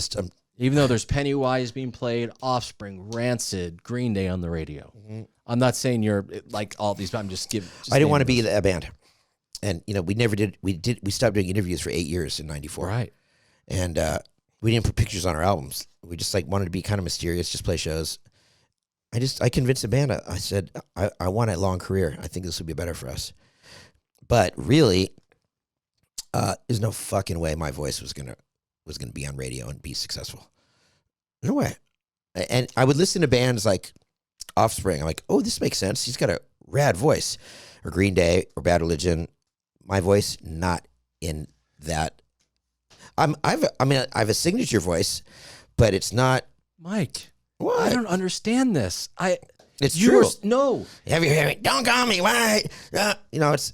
Even though there's Pennywise being played, Offspring, Rancid, Green Day on the radio. I'm not saying you're like all these, but I'm just giving. I didn't want to be a band. And, we never did. We stopped doing interviews for 8 years in '94. Right. And we didn't put pictures on our albums. We just wanted to be kind of mysterious, just play shows. I convinced the band. I said, I want a long career. I think this would be better for us. But really, there's no fucking way my voice was gonna be on radio and be successful. No way. And I would listen to bands like Offspring. I'm like, oh, this makes sense. He's got a rad voice. Or Green Day or Bad Religion. My voice, not in that. I have a signature voice, but it's not. Mike, What? I don't understand this. It's you true. were- no. Have you heard me? Don't call me white. It's.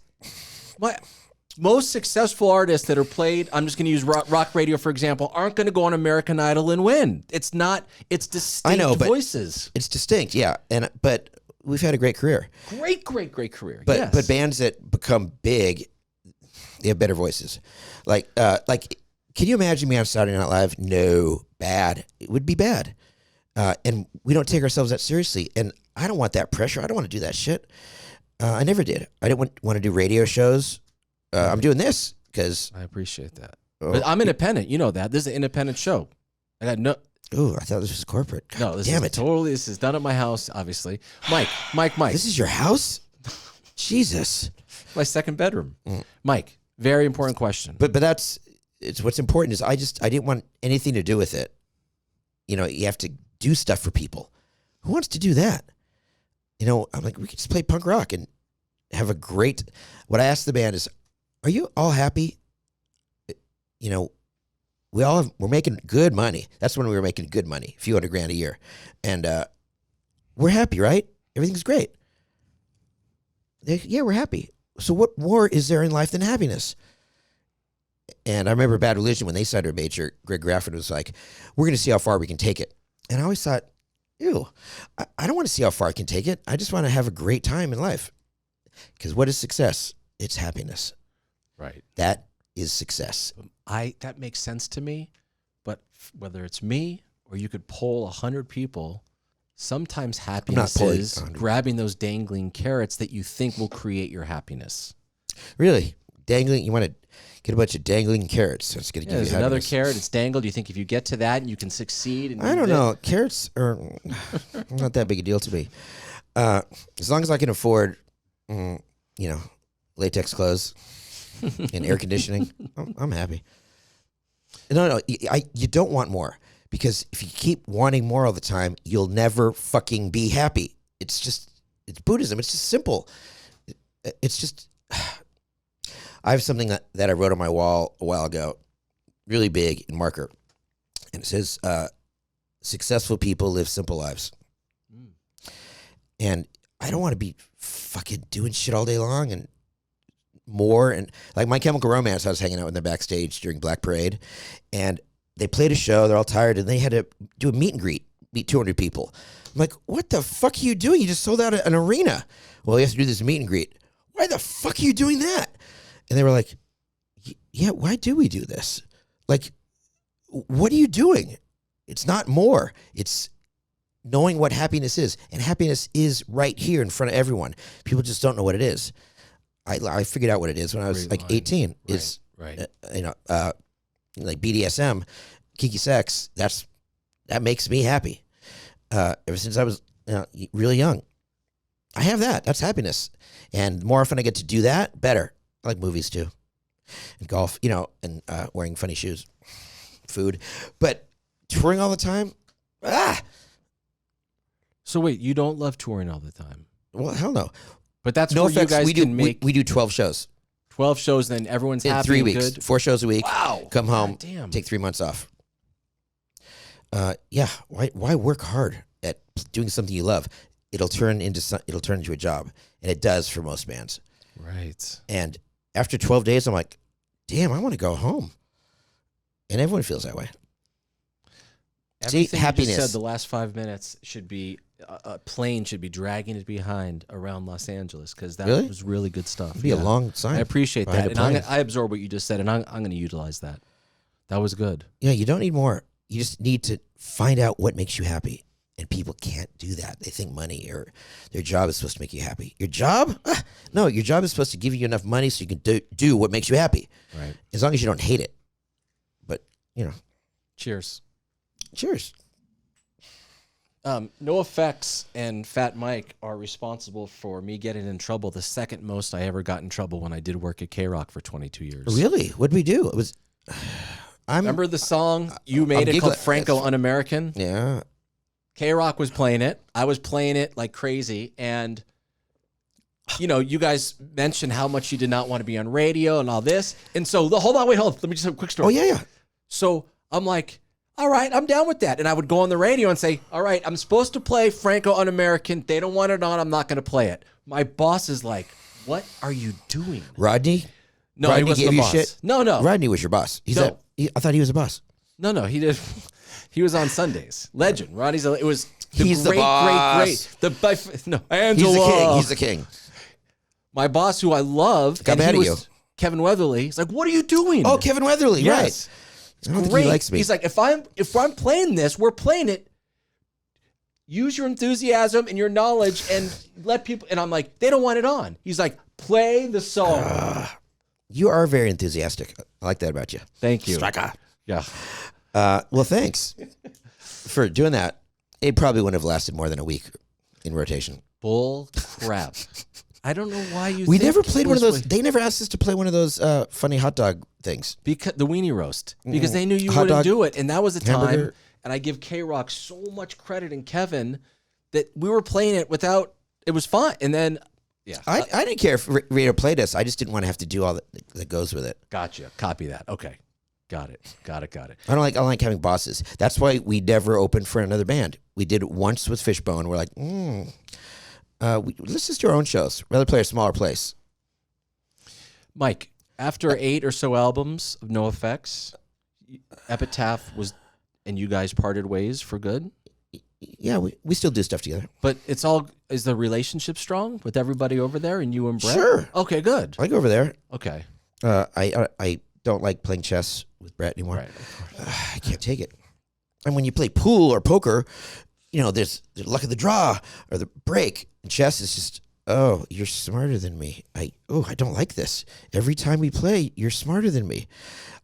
Most successful artists that are played, I'm just going to use rock radio, for example, aren't going to go on American Idol and win. It's not, it's distinct I know, but voices. It's distinct, yeah. But we've had a great career. Great career. But yes. but bands that become big, they have better voices. Like, can you imagine me on Saturday Night Live? No, bad. It would be bad. And we don't take ourselves that seriously. And I don't want that pressure. I don't want to do that shit. I never did. I didn't want to do radio shows. I'm doing this because I appreciate that. But I'm independent. You know that. This is an independent show. I got no. Ooh, I thought this was corporate. God, No, this damn is it. totally. This is done at my house, obviously. Mike. This is your house? Jesus. My second bedroom. Mike, very important question. But it's what's important is I didn't want anything to do with it. You have to do stuff for people. Who wants to do that? I'm like, we could just play punk rock and have a great. What I asked the band is, are you all happy? We're making good money. That's when we were making good money, a few $100,000 a year. And we're happy, right? Everything's great. Yeah, we're happy. So what more is there in life than happiness? And I remember Bad Religion, when they signed our major, Greg Graffin was like, we're going to see how far we can take it. And I always thought, ew, I don't want to see how far I can take it. I just want to have a great time in life. Because what is success? It's happiness. Right. That is success. That makes sense to me, but whether it's me or you could poll 100 people, sometimes happiness polling is 100. grabbing those dangling carrots that you think will create your happiness. Really? Dangling? You want to get a bunch of dangling carrots. That's going to give There's you another happiness. carrot. It's dangled. You think if you get to that, you can succeed. And I don't know. Carrots are not that big a deal to me. As long as I can afford, latex clothes and air conditioning, I'm happy. No, you don't want more, because if you keep wanting more all the time, you'll never fucking be happy. It's Buddhism. It's just simple. It's just, I have something that I wrote on my wall a while ago, really big in marker, and it says, successful people live simple lives. And I don't want to be fucking doing shit all day long and more. And like My Chemical Romance, I was hanging out with them backstage during Black Parade, and they played a show. They're all tired, and they had to do a meet and greet, meet 200 people. I'm like, what the fuck are you doing? You just sold out an arena. Well, you have to do this meet and greet. Why the fuck are you doing that? And they were like, yeah, why do we do this? Like, what are you doing? It's not more. It's knowing what happiness is. And happiness is right here in front of everyone. People just don't know what it is. I figured out what it is when I was Great like line. 18. Right, right. Like BDSM, kinky sex. That makes me happy. Ever since I was really young, I have that. That's happiness. And the more often I get to do that, better. I like movies too. And golf, and wearing funny shoes. Food. But touring all the time? So wait, you don't love touring all the time? Well, hell no. But that's No where you effects. guys We do can make we do 12 shows 12 shows, then everyone's in happy 3 and weeks. good. 4 shows a week. Wow. Come home. God damn. Take 3 months off. Why work hard at doing something you love? It'll turn into a job, and it does for most bands. Right. And after 12 days, I'm like, damn, I want to go home. And everyone feels that way. Everything happiness. You just said the last 5 minutes should be a plane should be dragging it behind around Los Angeles, because that Really? was really good stuff. It'd be a long sign. I appreciate behind that, a and plane. I absorb what you just said, and I'm going to utilize that. That was good. Yeah, you don't need more. You just need to find out what makes you happy. And people can't do that. They think money or their job is supposed to make you happy. Your job? No, your job is supposed to give you enough money so you can do what makes you happy. Right. As long as you don't hate it. But, Cheers. cheers. NOFX and Fat Mike are responsible for me getting in trouble the second most I ever got in trouble when I did work at K-Rock for 22 years. Really? What did we do? It was... Remember the song you made it called giggling. Franco Un-American? Yeah. K-Rock was playing it. I was playing it like crazy. And, you guys mentioned how much you did not want to be on radio and all this. And so, hold on. Let me just have a quick story. Oh, yeah. So I'm like, all right, I'm down with that. And I would go on the radio and say, all right, I'm supposed to play Franco Un-American. They don't want it on. I'm not going to play it. My boss is like, what are you doing? Rodney? No, Rodney he wasn't gave the you boss. shit? No. Rodney was your boss. No. I thought he was a boss. No, he did. He was on Sundays. Legend. It was the He's the great, boss. Angela. He's the king. My boss, who I love, Got and mad he at was Kevin Weatherly. He's like, "What are you doing?" Oh, Kevin Weatherly, yes. right. I don't think Great. he likes me. He's like, if I'm playing this, we're playing it. Use your enthusiasm and your knowledge and let people. And I'm like, they don't want it on. He's like, play the song. You are very enthusiastic. I like that about you. Thank you. Stryker. Yeah. Well, thanks for doing that. It probably wouldn't have lasted more than a week in rotation. Bull crap. I don't know why you. We think never played one of this those. way. They never asked us to play one of those funny hot dog things. Because the weenie roast, because they knew you Hot wouldn't dog, do it, and that was the time. hamburger. And I give K-Rock so much credit and Kevin that we were playing it without. It was fun, and then I didn't care if radio played us. I just didn't want to have to do all that goes with it. Gotcha. Copy that. Okay, got it. I don't like having bosses. That's why we never opened for another band. We did it once with Fishbone. We're like, let's just do our own shows. Rather play a smaller place. Mike, after 8 or so albums of NOFX, Epitaph was, and you guys parted ways for good. Yeah, we still do stuff together. But is the relationship strong with everybody over there and you and Brett? Sure. Okay, good. I go over there. Okay. I don't like playing chess with Brett anymore. Right. I can't take it. And when you play pool or poker, there's the luck of the draw or the break. And chess is just, oh, you're smarter than me. I don't like this. Every time we play, you're smarter than me.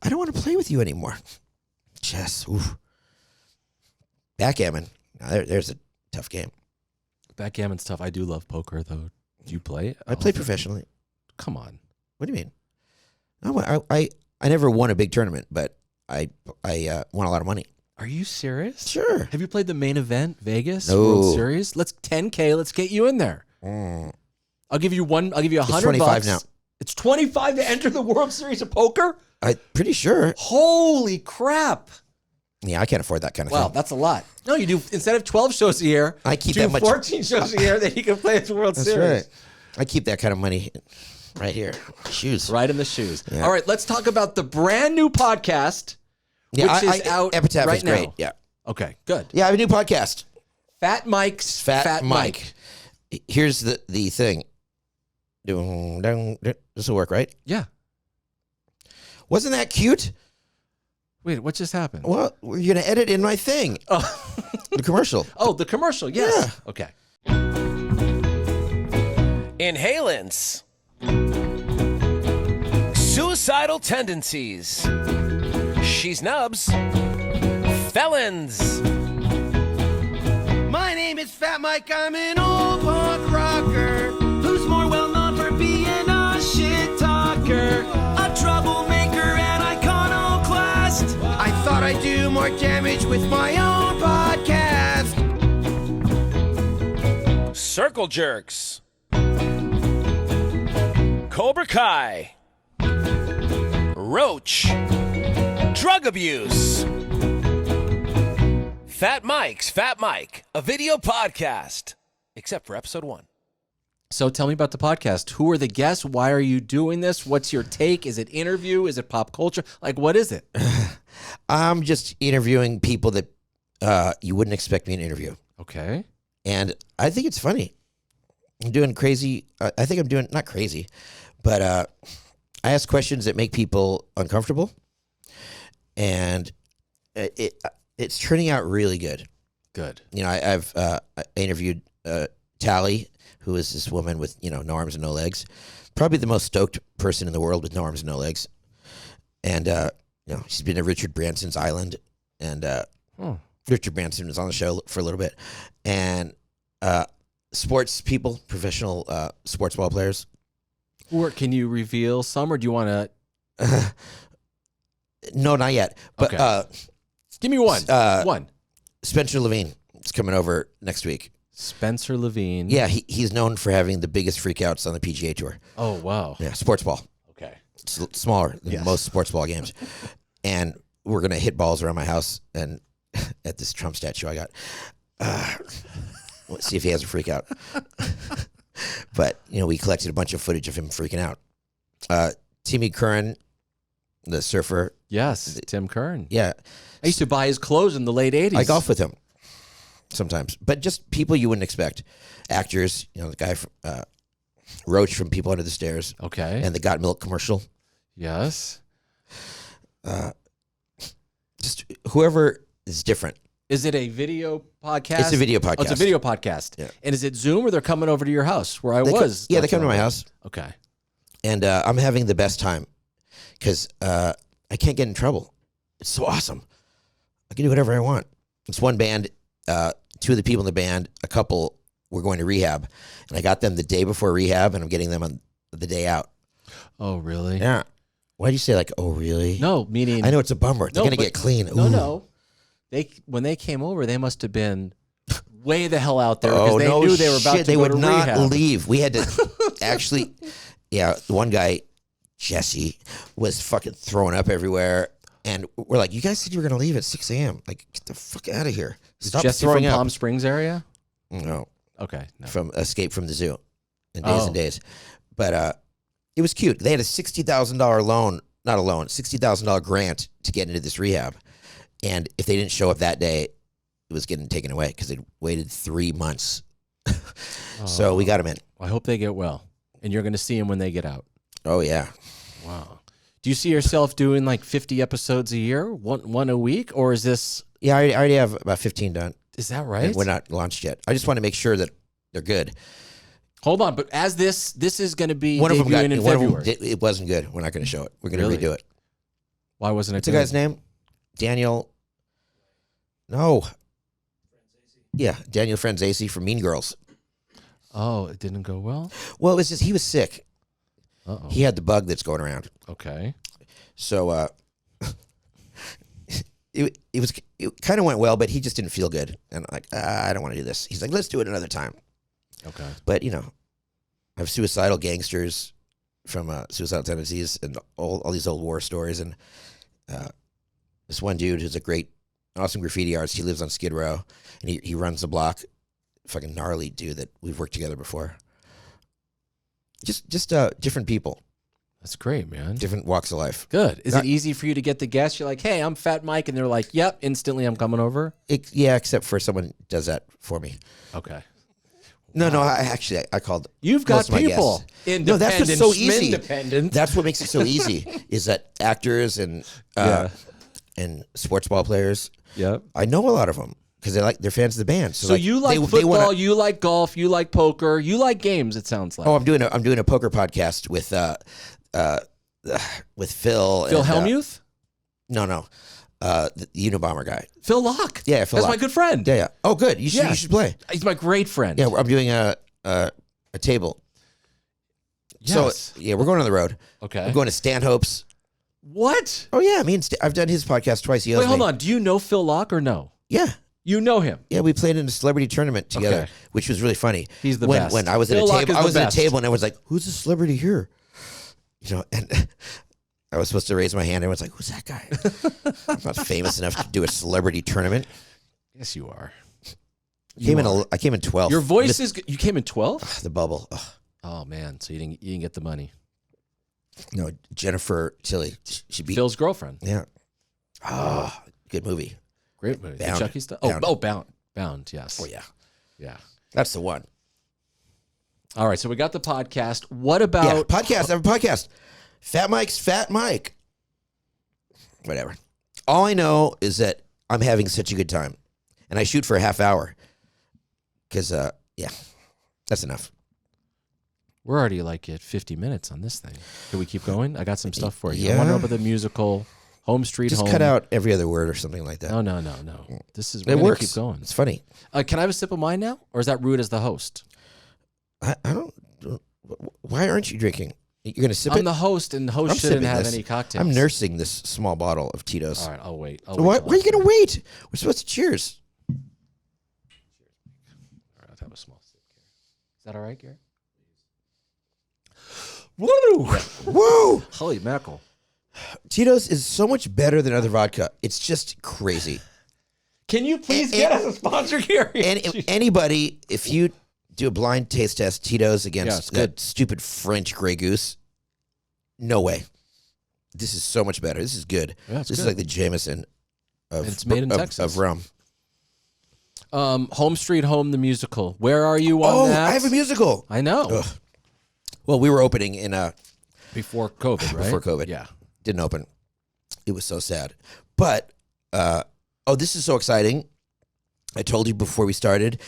I don't want to play with you anymore. Chess, oof. Backgammon. Now, there's a tough game. Backgammon's tough. I do love poker, though. Do you play it? I play professionally. Come on. What do you mean? No, I never won a big tournament, but I won a lot of money. Are you serious? Sure. Have you played the main event, Vegas No. World Series? Let's 10K. Let's get you in there. I'll give you $100. It's 25 now. It's 25 to enter the World Series of poker? I'm pretty sure. Holy crap. Yeah, I can't afford that kind of Wow, thing. that's a lot. No, you do, instead of 12 shows a year, I keep do that much. 14 shows a year that you can play at the World That's Series. right. I keep that kind of money right here. Shoes. Right in the shoes. Yeah. All right, let's talk about the brand new podcast, which is out Epitaph right is great. now. Yeah. Okay, good. Yeah, I have a new podcast. Fat Mike's Fat Mike. Here's the thing. This will work, right? Yeah. Wasn't that cute? Wait, what just happened? Well, we're going to edit in my thing. Oh. The commercial. Oh, the commercial. Yes. Yeah. Okay. Inhalants. Suicidal tendencies. She's nubs. Felons. My name is Fat Mike, I'm an old punk rocker. talker? Who's more well known for being a shit talker? A troublemaker and iconoclast. I thought I'd do more damage with my own podcast. Circle Jerks. Cobra Kai. Roach. Drug abuse. Fat Mike, a video podcast, except for episode 1. So tell me about the podcast. Who are the guests? Why are you doing this? What's your take? Is it interview? Is it pop culture? Like, what is it? I'm just interviewing people that you wouldn't expect me to interview. Okay. And I think it's funny. I'm doing crazy. I think I'm doing, not crazy, but I ask questions that make people uncomfortable. And it's turning out really good. Good. You know, I've interviewed Tally, who is this woman with, you know, no arms and no legs. Probably the most stoked person in the world with no arms and no legs. And, you know, she's been to Richard Branson's Island. And Richard Branson was on the show for a little bit. And sports people, professional sports ball players. Or can you reveal some, or do you want to? No, not yet. But Okay. Give me one. One. Spencer Levine is coming over next week. Spencer Levine. Yeah, he's known for having the biggest freakouts on the PGA Tour. Oh, wow. Yeah, sports ball. Okay. It's smaller than most sports ball games. And we're going to hit balls around my house and at this Trump statue I got. Let's see if he has a freak out. But, you know, we collected a bunch of footage of him freaking out. Timmy Curran, the surfer. Yes, Tim Kern. Yeah. I used to buy his clothes in the late 80s. I golf with him sometimes. But just people you wouldn't expect. Actors, you know, the guy from Roach from People Under the Stairs. Okay. And the Got Milk commercial. Yes. Just whoever is different. Is it a video podcast? It's a video podcast. Oh, it's a video podcast. Yeah. And is it Zoom, or they're coming over to your house where I was? Yeah, they come to my house. Okay. And I'm having the best time because I can't get in trouble. It's so awesome. I can do whatever I want. It's one band, two of the people in the band, a couple were going to rehab. And I got them the day before rehab, and I'm getting them on the day out. Oh, really? Yeah. Why do you say like, oh, really? No, meaning... I know it's a bummer. They're No, going to but- get clean. No, Ooh. no. When they came over, they must have been way the hell out there because Oh, they no knew they were about shit. to They go would to not rehab. leave. We had to actually, yeah, the one guy, Jesse, was fucking throwing up everywhere. And we're like, you guys said you were going to leave at 6 a.m. Like, get the fuck out of here. Is Stop Jesse throwing from up. Palm Springs area? No, Okay. No. from Escape from the Zoo in Days Oh. and Days. But it was cute. They had a $60,000 loan, not a loan, $60,000 grant to get into this rehab. And if they didn't show up that day, it was getting taken away because they'd waited 3 months. So we got them in. I hope they get well. And you're going to see them when they get out. Oh, yeah. Wow. Do you see yourself doing like 50 episodes a year, one a week? Or is this... Yeah, I already have about 15 done. Is that right? And we're not launched yet. I just want to make sure that they're good. Hold on, but as this is going to be One of them debuting in February. it wasn't good. We're not going to show it. We're going to Really? redo it. Why wasn't it What's the good? guy's name? Daniel. No. Yeah, Daniel Franzese from Mean Girls. Oh, it didn't go well? Well, it was just he was sick. Uh-oh. He had the bug that's going around. Okay. So it kind of went well, but he just didn't feel good. And I'm like, I don't want to do this. He's like, let's do it another time. Okay. But, you know, I have suicidal gangsters from Suicidal Tendencies and all these old war stories. And this one dude who's a great, awesome graffiti artist, he lives on Skid Row, and he runs the block. Fucking gnarly dude that we've worked together before. Just different people, That's great, man. different walks of life. Good. Is it easy for you to get the guests? You're like, hey, I'm Fat Mike. And they're like, yep, instantly I'm coming over. Yeah, except for someone does that for me. Okay. No, I called. You've got most of my people. guests. No, that's what's so easy. Independent. That's what makes it so easy. Is that actors and and sports ball players? Yep. I know a lot of them because they're fans of the band. So you like football, you like golf, you like poker, you like games. It sounds like. Oh, I'm doing a poker podcast with Phil. Phil and, Hellmuth. No. The Unabomber guy. Phil Locke. Yeah, Phil That's Locke. my good friend. Yeah. Oh, good. You should play. He's my great friend. Yeah, I'm doing a table. Yes. So yeah, we're going on the road. Okay. I'm going to Stanhope's. What? Oh yeah, I've done his podcast twice. He owes Wait, hold me. on. Do you know Phil Locke or no? Yeah. You know him. Yeah, we played in a celebrity tournament together, Okay. which was really funny. He's the when, best. When I was Phil at a Locke table, is I the was at best. a table, and everyone's like, "Who's the celebrity here?" You know, and I was supposed to raise my hand. Everyone's like, "Who's that guy?" I'm not famous enough to do a celebrity tournament. Yes, you are. I came in 12th. Your voice is. You came in 12th. The bubble. Ugh. Oh man, so you didn't get the money. No, Jennifer Tilly. She beat Phil's girlfriend. Yeah. Oh, good movie. Great movie. Bound. The Chucky stuff. Bound. Bound. Yes. Oh yeah, Yeah. that's the one. All right. So we got the podcast. What about Yeah, podcast. I have a podcast. Fat Mike's Fat Mike. Whatever. All I know is that I'm having such a good time, and I shoot for a half hour. Because yeah, that's enough. We're already like at 50 minutes on this thing. Can we keep going? I got some stuff for you. Yeah. I want to know about the musical Home Street Just Home. cut out every other word or something like that. No. This is It we're gonna works. keep going. It's funny. Can I have a sip of mine now, or is that rude as the host? I don't. Why aren't you drinking? You're gonna sip I'm it. the host, and the host I'm shouldn't sipping have this. any cocktails. I'm nursing this small bottle of Tito's. All right, I'll wait. Why are you gonna wait? We're supposed to cheers. All right, I'll have a small sip. Is that all right, Gary? Woo! Woo! Holy mackerel! Tito's is so much better than other vodka. It's just crazy. Can you please get us a sponsor, Gary? Anybody, if you do a blind taste test, Tito's Yeah, against it's that good. stupid French Grey Goose, no way. This is so much better. This is good. Yeah, it's this good. is like the Jameson of It's made in Texas. of rum. Home Street Home, the musical. Where are you on that? I have a musical. I know. Ugh. Well, we were opening in Before COVID, right? before COVID. Yeah. Didn't open. It was so sad. But this is so exciting. I told you before we started,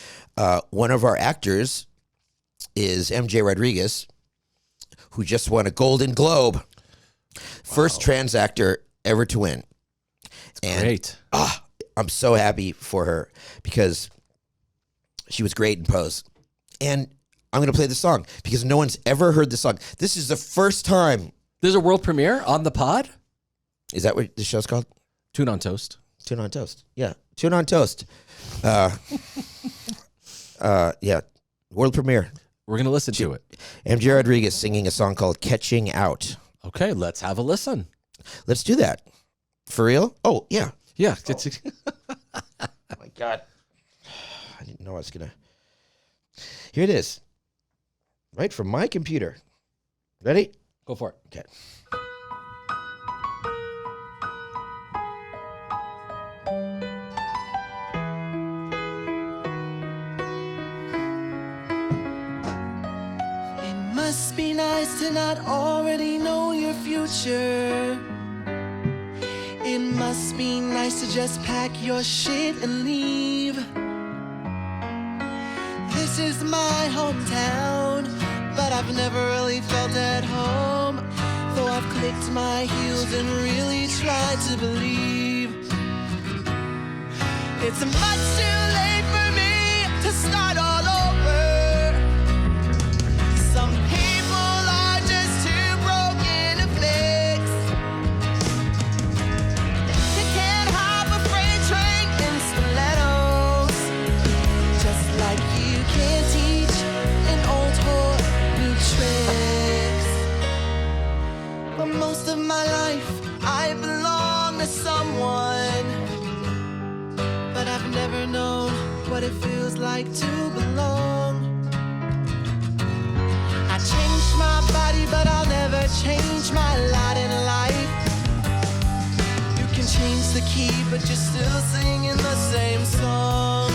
one of our actors is MJ Rodriguez, who just won a Golden Globe. First trans actor ever to win. And Great. I'm so happy for her because she was great in Pose. And I'm going to play the song because no one's ever heard the song. This is the first time. There's a world premiere on the pod? Is that what the show's called? Tune on Toast. Tune on Toast. Yeah. Tune on Toast. Yeah. World premiere. We're going to listen to it. MJ Rodriguez singing a song called Catching Out. Okay, let's have a listen. Let's do that. For real? Oh, yeah. Yeah. Oh my God. I didn't know I was going to. Here it is. Right from my computer. Ready? Go for it. Okay. It must be nice to not already know your future. It must be nice to just pack your shit and leave. This is my hometown, but I've never really felt at home. Though I've clicked my heels and really tried to believe. It's much too late for me to start all over. Some people are just too broken to fix. You can't hop a freight train in stilettos, just like you can't teach an old horse new tricks. For most of my life, I belong to someone, but I've never known what it feels like to belong. I changed my body, but I'll never change my lot in life. You can change the key, but you're still singing the same song.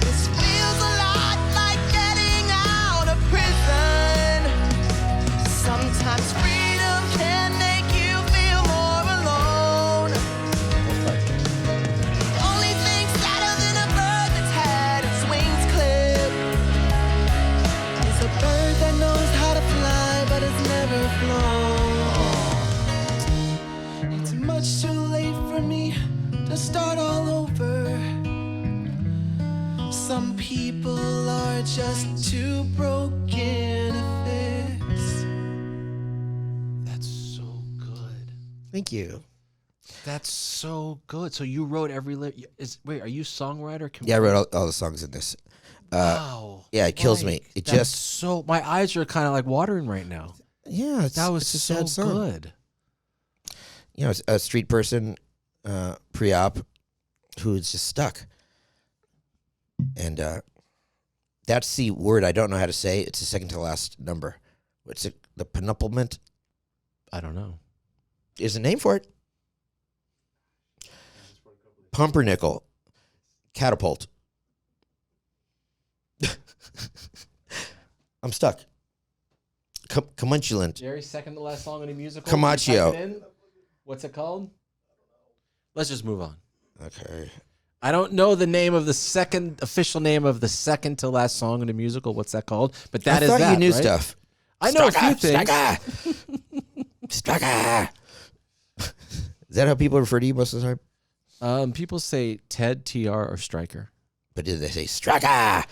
This feels a lot like getting out of prison. Sometimes freedom can make you feel more alone. The only thing sadder than a bird that's had its wings clipped is a bird that knows how to fly but has never flown. It's much too late for me to start all over. Some people are are just too broken to fix. That's so good. Thank you. That's so good. So you wrote every wait, are you songwriter? Yeah, I wrote all the songs in this. Wow. Yeah, it kills me. Mike, It that's just so my eyes are kind of like watering right now. yeah, That was it's a so sad song. good. You know, it's a street person, pre-op, who's just stuck, and that's the word I don't know how to say. It's the second to last number. What's it? The penultimate I don't know. is a name for it. Pumpernickel, catapult. I'm stuck. Comunculant. Jerry's second to last song in a musical. Camacho. Type it in. What's it called? Let's just move on. Okay. I don't know the name of the second official name of the second to last song in a musical. What's that called? But that is I thought that, you knew right? stuff. I know a few things. Stryker. Is that how people refer to you most of the time? People say Ted, TR, or Stryker. But did they say Stryker?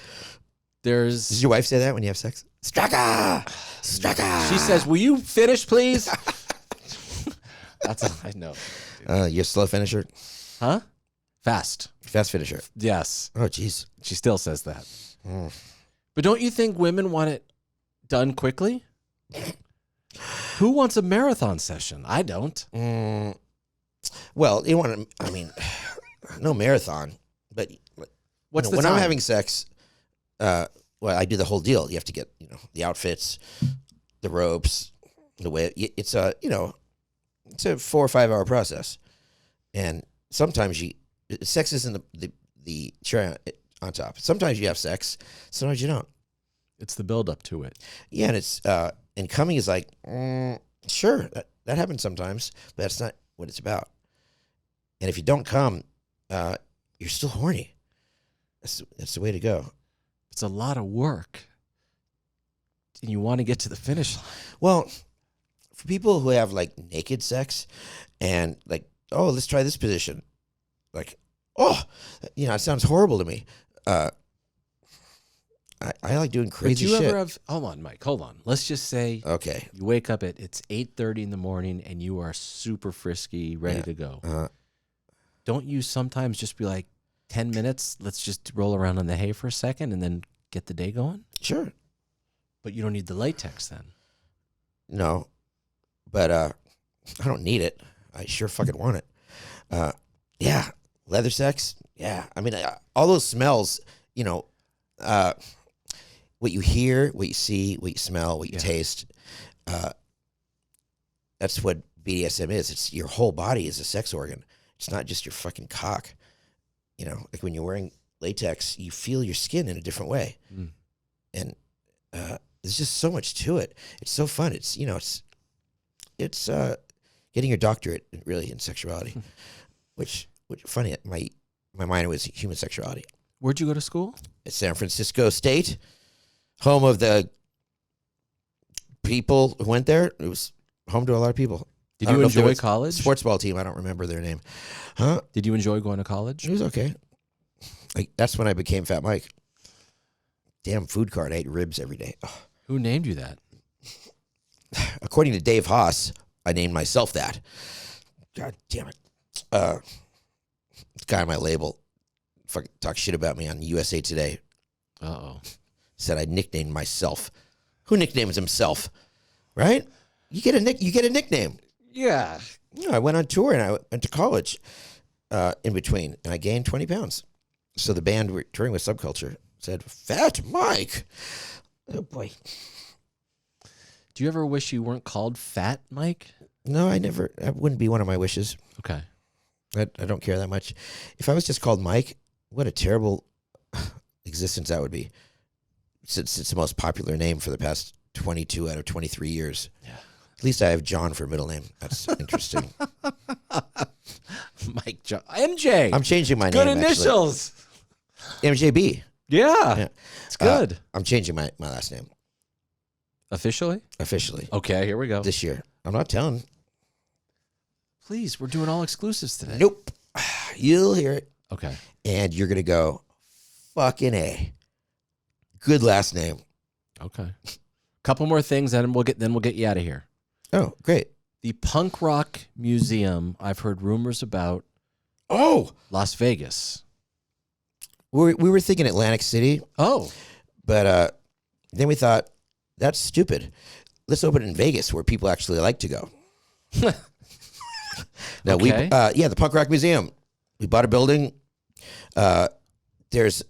There's. Does your wife say that when you have sex? Stryker. Stryker. She says, "Will you finish, please?" That's all I know. You're a slow finisher? Huh? Fast. Fast finisher. Yes. Oh, jeez. She still says that. But don't you think women want it done quickly? Who wants a marathon session? I don't. Well, you want to, I mean, no marathon, but What's the when time? I'm having sex, well, I do the whole deal. You have to get, the outfits, the ropes, the way it's a, it's a 4 or 5 hour process. And sometimes sex isn't the cherry on top. Sometimes you have sex, sometimes you don't. It's the build up to it. Yeah, and it's and coming is like, sure, that happens sometimes, but that's not what it's about. And if you don't come, you're still horny. That's the way to go. It's a lot of work. And you want to get to the finish line. Well, for people who have like naked sex and like, oh, let's try this position. Like, oh, it sounds horrible to me. I like doing crazy shit. But you ever have, hold on, Mike, hold on. Let's just say Okay. you wake up it's 8:30 in the morning and you are super frisky, ready to go. Don't you sometimes just be like, 10 minutes, let's just roll around on the hay for a second and then get the day going? Sure. But you don't need the latex then. No, but I don't need it. I sure fucking want it. Yeah, leather sex. Yeah, I mean, all those smells. What you hear, what you see, what you smell, what you taste. That's what BDSM is. It's your whole body is a sex organ. It's not just your fucking cock. Like when you're wearing latex, you feel your skin in a different way, and there's just so much to it. It's so fun. It's it's getting your doctorate really in sexuality, which funny. My minor was human sexuality. Where'd you go to school? At San Francisco State, home of the people who went there. It was home to a lot of people. Did I don't you know if there enjoy was college? Sports ball team. I don't remember their name. Huh? Did you enjoy going to college? It was okay. That's when I became Fat Mike. Damn food cart. I ate ribs every day. Ugh. Who named you that? According to Dave Haas, I named myself that. God damn it. This guy on my label fucking talk shit about me on USA Today. Uh-oh. Said I nicknamed myself. Who nicknames himself? Right? You get a nickname. Yeah. I went on tour and I went to college in between, and I gained 20 pounds. So the band we're touring with Subculture said, Fat Mike. Oh, boy. Do you ever wish you weren't called Fat Mike? No, that wouldn't be one of my wishes. Okay. I don't care that much. If I was just called Mike, what a terrible existence that would be. Since it's the most popular name for the past 22 out of 23 years. Yeah. At least I have John for a middle name. That's interesting. Mike John. MJ. I'm changing my Good name. initials. Actually. MJB. Yeah. It's good. I'm changing my last name. Officially? Officially. Okay, here we go. This year. I'm not telling. Please, we're doing all exclusives today. Nope. You'll hear it. Okay. And you're going to go, fucking A. good last name. Okay. Couple more things, and we'll get you out of here. Oh, great. The Punk Rock Museum, I've heard rumors about. Oh, Las Vegas. we were thinking Atlantic City. Oh. But then we thought, that's stupid. Let's open it in Vegas where people actually like to go. No, Okay. the Punk Rock Museum. We bought a building. There's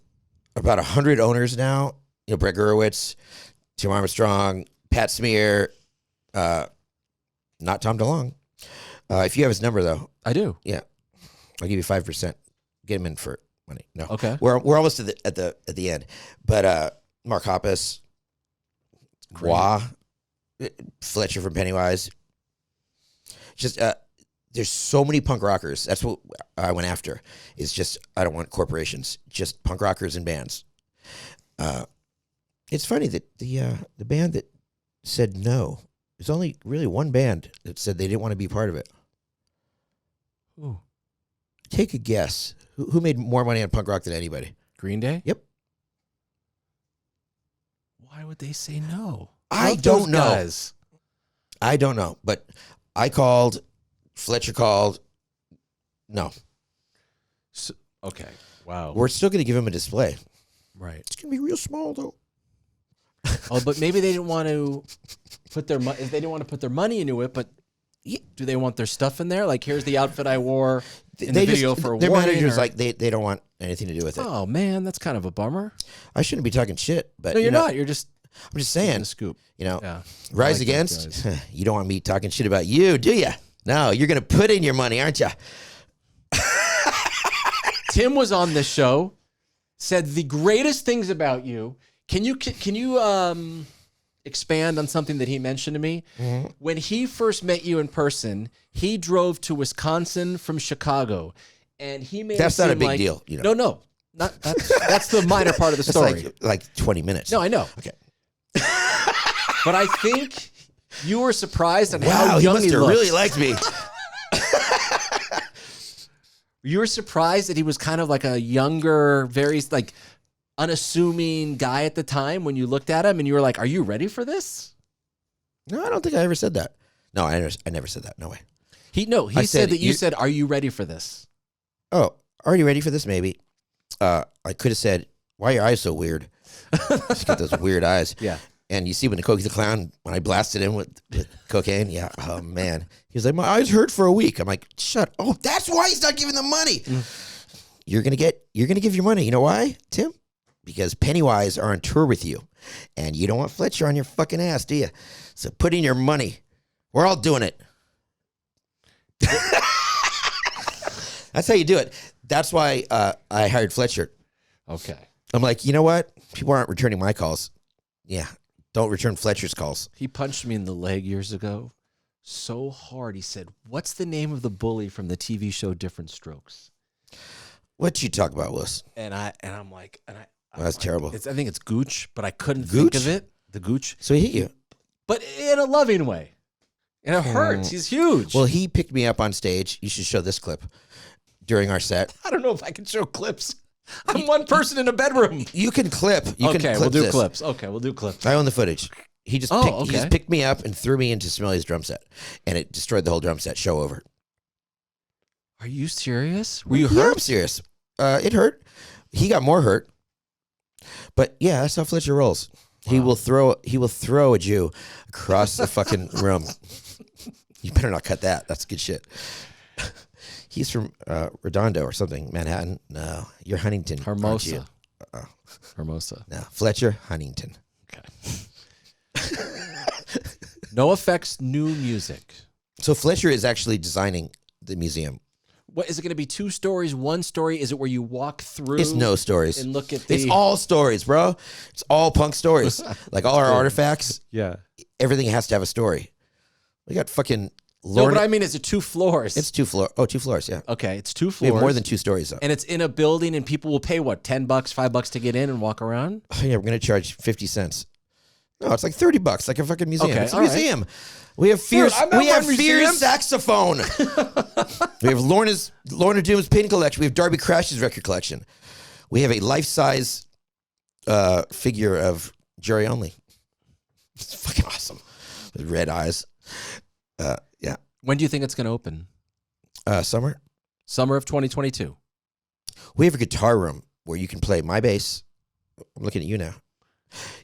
about 100 owners now. Brett Gurewitz, Tim Armstrong, Pat Smear, not Tom DeLonge. If you have his number, though. I do. Yeah. I'll give you 5%. Get him in for money. No. Okay. We're almost at the end. But Mark Hoppus, Wah, Fletcher from Pennywise. Just there's so many punk rockers. That's what I went after. It's just I don't want corporations. Just punk rockers and bands. It's funny that the band that said no. There's only really one band that said they didn't want to be part of it. Ooh. Take a guess. Who made more money on punk rock than anybody? Green Day? Yep. Why would they say no? I Love don't those know. guys. I don't know. But I called. Fletcher called. No. So, okay. Wow. We're still going to give him a display. Right. It's going to be real small, though. Oh, but maybe they didn't want to put their money. They didn't want to put their money into it. But do they want their stuff in there? Like, here's the outfit I wore in the video for their Warning, manager's or- like they don't want anything to do with it. Oh man, that's kind of a bummer. I shouldn't be talking shit, but No, you're you know, not. You're just I'm just getting saying. the scoop. Yeah. I Rise like Against. those guys. You don't want me talking shit about you, do you? No, you're going to put in your money, aren't you? Tim was on this show, said the greatest things about you. Can you expand on something that he mentioned to me? Mm-hmm. When he first met you in person, he drove to Wisconsin from Chicago, and he made That's it not a seem big like- deal, you know. No, not that's the minor part of the It's story. like 20 minutes. No, I know. Okay. But I think you were surprised at Wow, how he young must he have looked. really liked me. You were surprised that he was kind of like a younger, very like unassuming guy at the time when you looked at him and you were like, "Are you ready for this?" No, I don't think I ever said that. No, I never said that. No way. He I said said that you you- said, "Are you ready for this?" Oh, are you ready for this? Maybe. I could have said, "Why are your eyes so weird?" Just got those weird eyes. Yeah. And you see when the Cokie the Clown, when I blasted him with cocaine, yeah, oh man. He was like, my eyes hurt for a week. I'm like, shut. Oh, that's why he's not giving them money. You're gonna give your money. You know why, Tim? Because Pennywise are on tour with you. And you don't want Fletcher on your fucking ass, do you? So put in your money. We're all doing it. That's how you do it. That's why I hired Fletcher. Okay. I'm like, you know what? People aren't returning my calls. Yeah. Don't return Fletcher's calls. He punched me in the leg years ago so hard. He said, "What's the name of the bully from the TV show Different Strokes?" What you talk about, Willis? And I'm like, I'm That's like, terrible. I think it's Gooch, but I couldn't think of it. The Gooch, So he hit you. but in a loving way. And it hurts. He's huge. Well, he picked me up on stage. You should show this clip during our set. I don't know if I can show clips. I'm one person in a bedroom. You can clip. You can Okay, clip we'll do this. clips. Okay, we'll do clips. I own the footage. He just, Oh, he just okay. picked me up and threw me into Smelly's drum set. And it destroyed the whole drum set. Show over. Are you serious? Were you Yeah, I'm hurt? serious. It hurt. He got more hurt. But yeah, that's how Fletcher rolls. He will throw a Jew across the fucking room. You better not cut that. That's good shit. He's from Redondo or something, Manhattan. No, you're Huntington. aren't you? Hermosa. Hermosa. No, Fletcher, Huntington. Okay. NOFX new music. So Fletcher is actually designing the museum. What is it going to be? 2 stories, 1 story? Is it where you walk through? It's no stories. and look at the. It's all stories, bro. It's all punk stories. Like all our artifacts, yeah. everything has to have a story. We got fucking No, Lorna. but I mean, it's 2 floors. It's 2 floors. Oh, 2 floors, yeah. Okay, it's 2 We floors. have more than 2 stories, though. And it's in a building, and people will pay what, $10, $5 to get in and walk around? Oh, yeah, we're going to charge 50 cents. No, it's like $30, like a fucking museum. Okay, It's a all right. museum. We have Fierce. I'm not We have one Fierce museum. saxophone. We have Lorna Doom's painting collection. We have Darby Crash's record collection. We have a life-size figure of Jerry Only. It's fucking awesome. With red eyes. Yeah. When do you think it's going to open? Summer. Summer of 2022. We have a guitar room where you can play my bass. I'm looking at you now.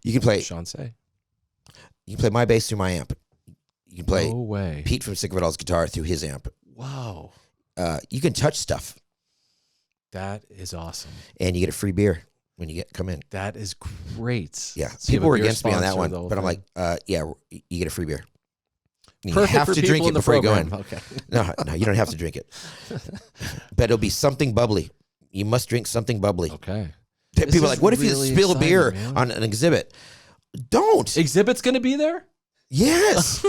You can play. Sean say. You can play my bass through my amp. You can play No way. Pete from Sick of It All's guitar through his amp. Wow. You can touch stuff, That is awesome. and you get a free beer when you come in. That is great. Yeah, So you have people a were beer against me on that sponsor, one, the whole but I'm thing. like, yeah, you get a free beer. You Perfect have for to people drink in it the before you go in. program. Okay. No, you don't have to drink it. But it'll be something bubbly. You must drink something bubbly. Okay. People This are like, is what if you really spill a beer exciting, man. on an exhibit? Don't. Exhibit's going to be there? Yes.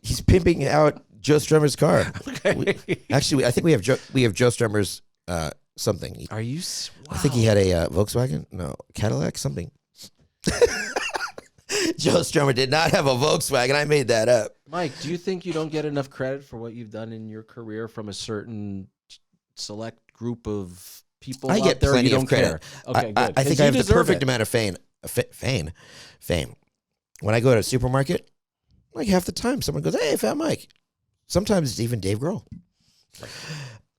He's pimping out Joe Strummer's car. Okay. Actually, I think we have Joe Strummer's something. Are you? Wow. I think he had a Volkswagen. No, Cadillac, something. Joe Strummer did not have a Volkswagen. I made that up. Mike, do you think you don't get enough credit for what you've done in your career from a certain select group of people I out get there? plenty You don't of credit. care. Okay, good. I think 'Cause I you have the deserve perfect it. amount of fame. When I go to a supermarket, like half the time, someone goes, "Hey, Fat Mike." Sometimes it's even Dave Grohl.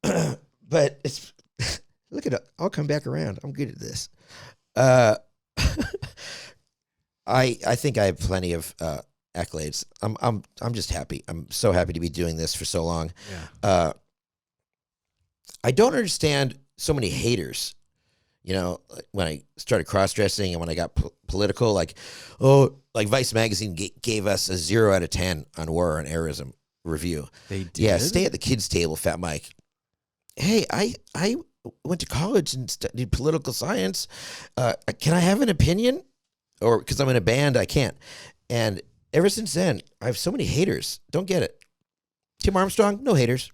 But it's look at it. I'll come back around. I'm good at this. I think I have plenty of accolades. I'm just happy. I'm so happy to be doing this for so long. Yeah. I don't understand so many haters. You know, when I started cross-dressing and when I got political, like Vice Magazine gave us a 0 out of 10 on war and errorism review. They did? Yeah, stay at the kids' table, Fat Mike. Hey, I went to college and studied political science. Can I have an opinion? Or because I'm in a band, I can't. And ever since then, I have so many haters. Don't get it. Tim Armstrong, no haters.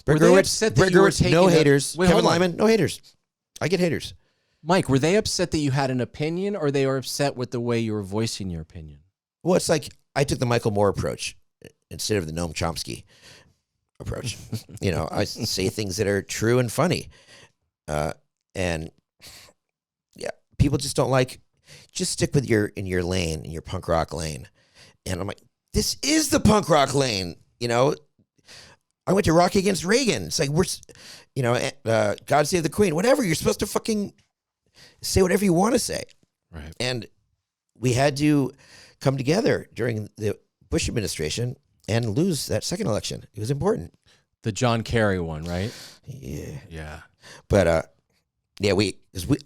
Were they upset that you were taking no a- haters. Wait, Kevin hold on. Lyman, no haters. I get haters. Mike, were they upset that you had an opinion, or they were upset with the way you were voicing your opinion? Well, it's like I took the Michael Moore approach instead of the Noam Chomsky approach. You know, I say things that are true and funny. And yeah, people just don't like, just stick with in your lane, in your punk rock lane. And I'm like, this is the punk rock lane. You know, I went to Rock Against Reagan. It's like, God Save the Queen, whatever. You're supposed to fucking say whatever you want to say. Right. And we had to come together during the Bush administration and lose that second election. It was important. The John Kerry one, right? Yeah. Yeah. But, yeah,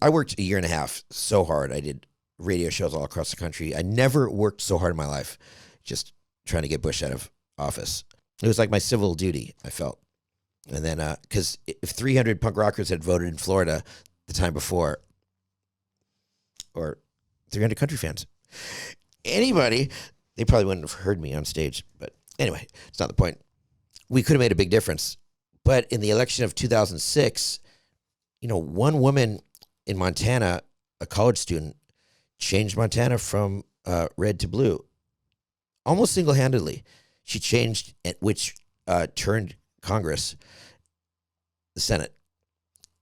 I worked a year and a half so hard. I did radio shows all across the country. I never worked so hard in my life, just trying to get Bush out of office. It was like my civil duty, I felt. And then, because if 300 punk rockers had voted in Florida the time before, or 300 country fans, anybody, they probably wouldn't have heard me on stage. But anyway, it's not the point. We could have made a big difference. But in the election of 2006, you know, one woman in Montana, a college student, changed Montana from red to blue, almost single-handedly. She changed it, which turned Congress, the Senate,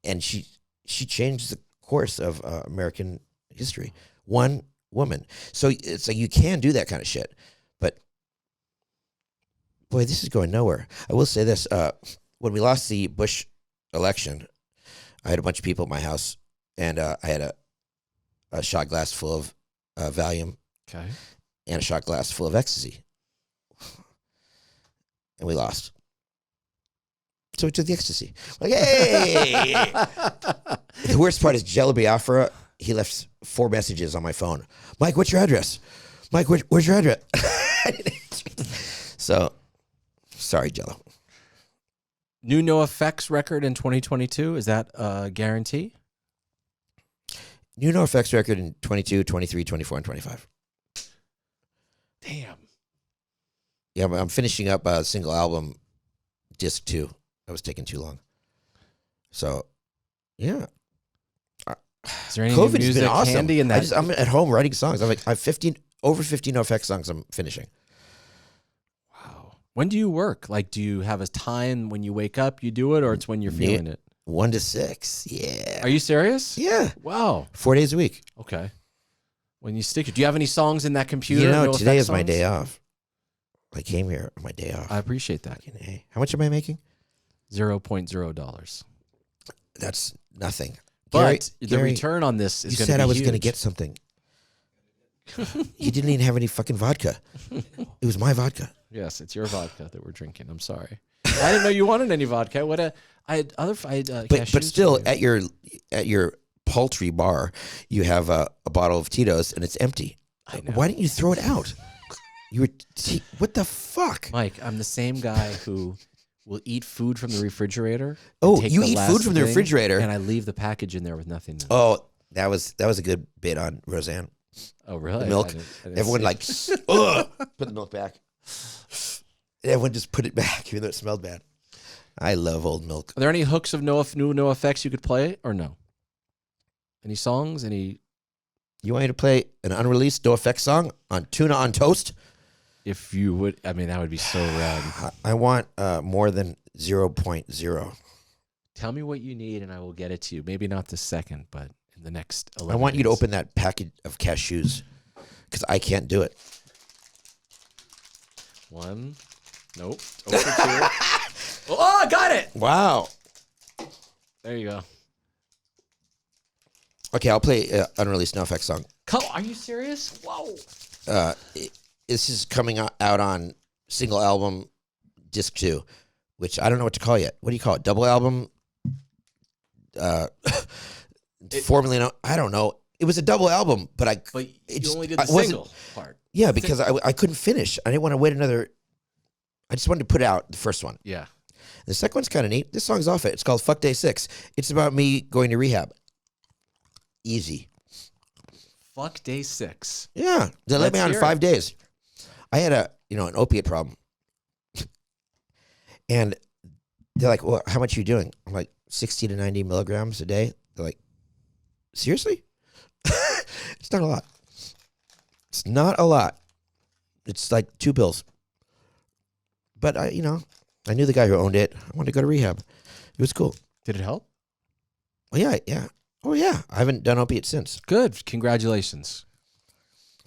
and she changed the course of American history. One woman. So it's like you can do that kind of shit. But boy, this is going nowhere. I will say this: when we lost the Bush election, I had a bunch of people at my house, and I had a shot glass full of Valium, Okay. and a shot glass full of ecstasy. And we lost. So we took the ecstasy. Like, hey! The worst part is Jello Biafra. He left 4 messages on my phone. Mike, what's your address? Mike, where's your address? So, sorry, Jello. New NOFX record in 2022. Is that a guarantee? New NOFX record in 22, 23, 24, and 25. Damn. Yeah, I'm finishing up a single album, disc 2. That was taking too long. So, yeah. Is there any COVID's new music been awesome. handy in that? I'm at home writing songs. I have over 15 NOFX songs I'm finishing. Wow. When do you work? Like, do you have a time when you wake up, you do it, or it's when you're feeling it? 1 to 6. Yeah. Are you serious? Yeah. Wow. 4 days a week. Okay. When you stick, do you have any songs in that computer? You know, NoFX today is my songs? day off. I came here on my day off. I appreciate that. How much am I making? $0.0. That's nothing. But the Gary, return on this is you going to be said I was huge. going to get something. You didn't even have any fucking vodka. It was my vodka. Yes, it's your vodka that we're drinking. I'm sorry. I didn't know you wanted any vodka. I had But cashews still, for you. at your paltry bar, you have a bottle of Tito's and it's empty. I know. Why didn't you throw it out? You were what the fuck? Mike, I'm the same guy who will eat food from the refrigerator. Oh, and take you the eat last food from the thing, refrigerator? and I leave the package in there with nothing in it. Oh, that was a good bit on Roseanne. Oh, really? The milk. I didn't Everyone see it. ugh, put the milk back. And everyone just put it back, even though it smelled bad. I love old milk. Are there any hooks of new NoFX you could play or no? Any songs? Any? You want me to play an unreleased NoFX song on Tuna on Toast? If you would, I mean, that would be so rad. I want more than 0.0. Tell me what you need and I will get it to you. Maybe not this second, but in the next 11 I want you to days. open that package of cashews because I can't do it. One. Nope. Open two. Oh, I got it. Wow. There you go. Okay, I'll play unreleased NoFX song. Are you serious? Whoa. This is coming out on single album disc 2, which I don't know what to call yet. What do you call it? Double album? Formerly known. I don't know. It was a double album, but You only did the wasn't- single part. Yeah, because I couldn't finish. I didn't want to wait another. I just wanted to put out the first one. Yeah. The second one's kind of neat. This song's off it. It's called Fuck Day 6. It's about me going to rehab. Easy. Fuck day 6. Yeah. They let me Let's on hear 5 days. I had an opiate problem. And they're like, well, how much are you doing? I'm like, 60 to 90 milligrams a day. They're like, seriously? It's not a lot. It's not a lot. It's like 2 pills. But I knew the guy who owned it. I wanted to go to rehab. It was cool. Did it help? Oh yeah. Oh yeah. I haven't done opiates since. Good. Congratulations.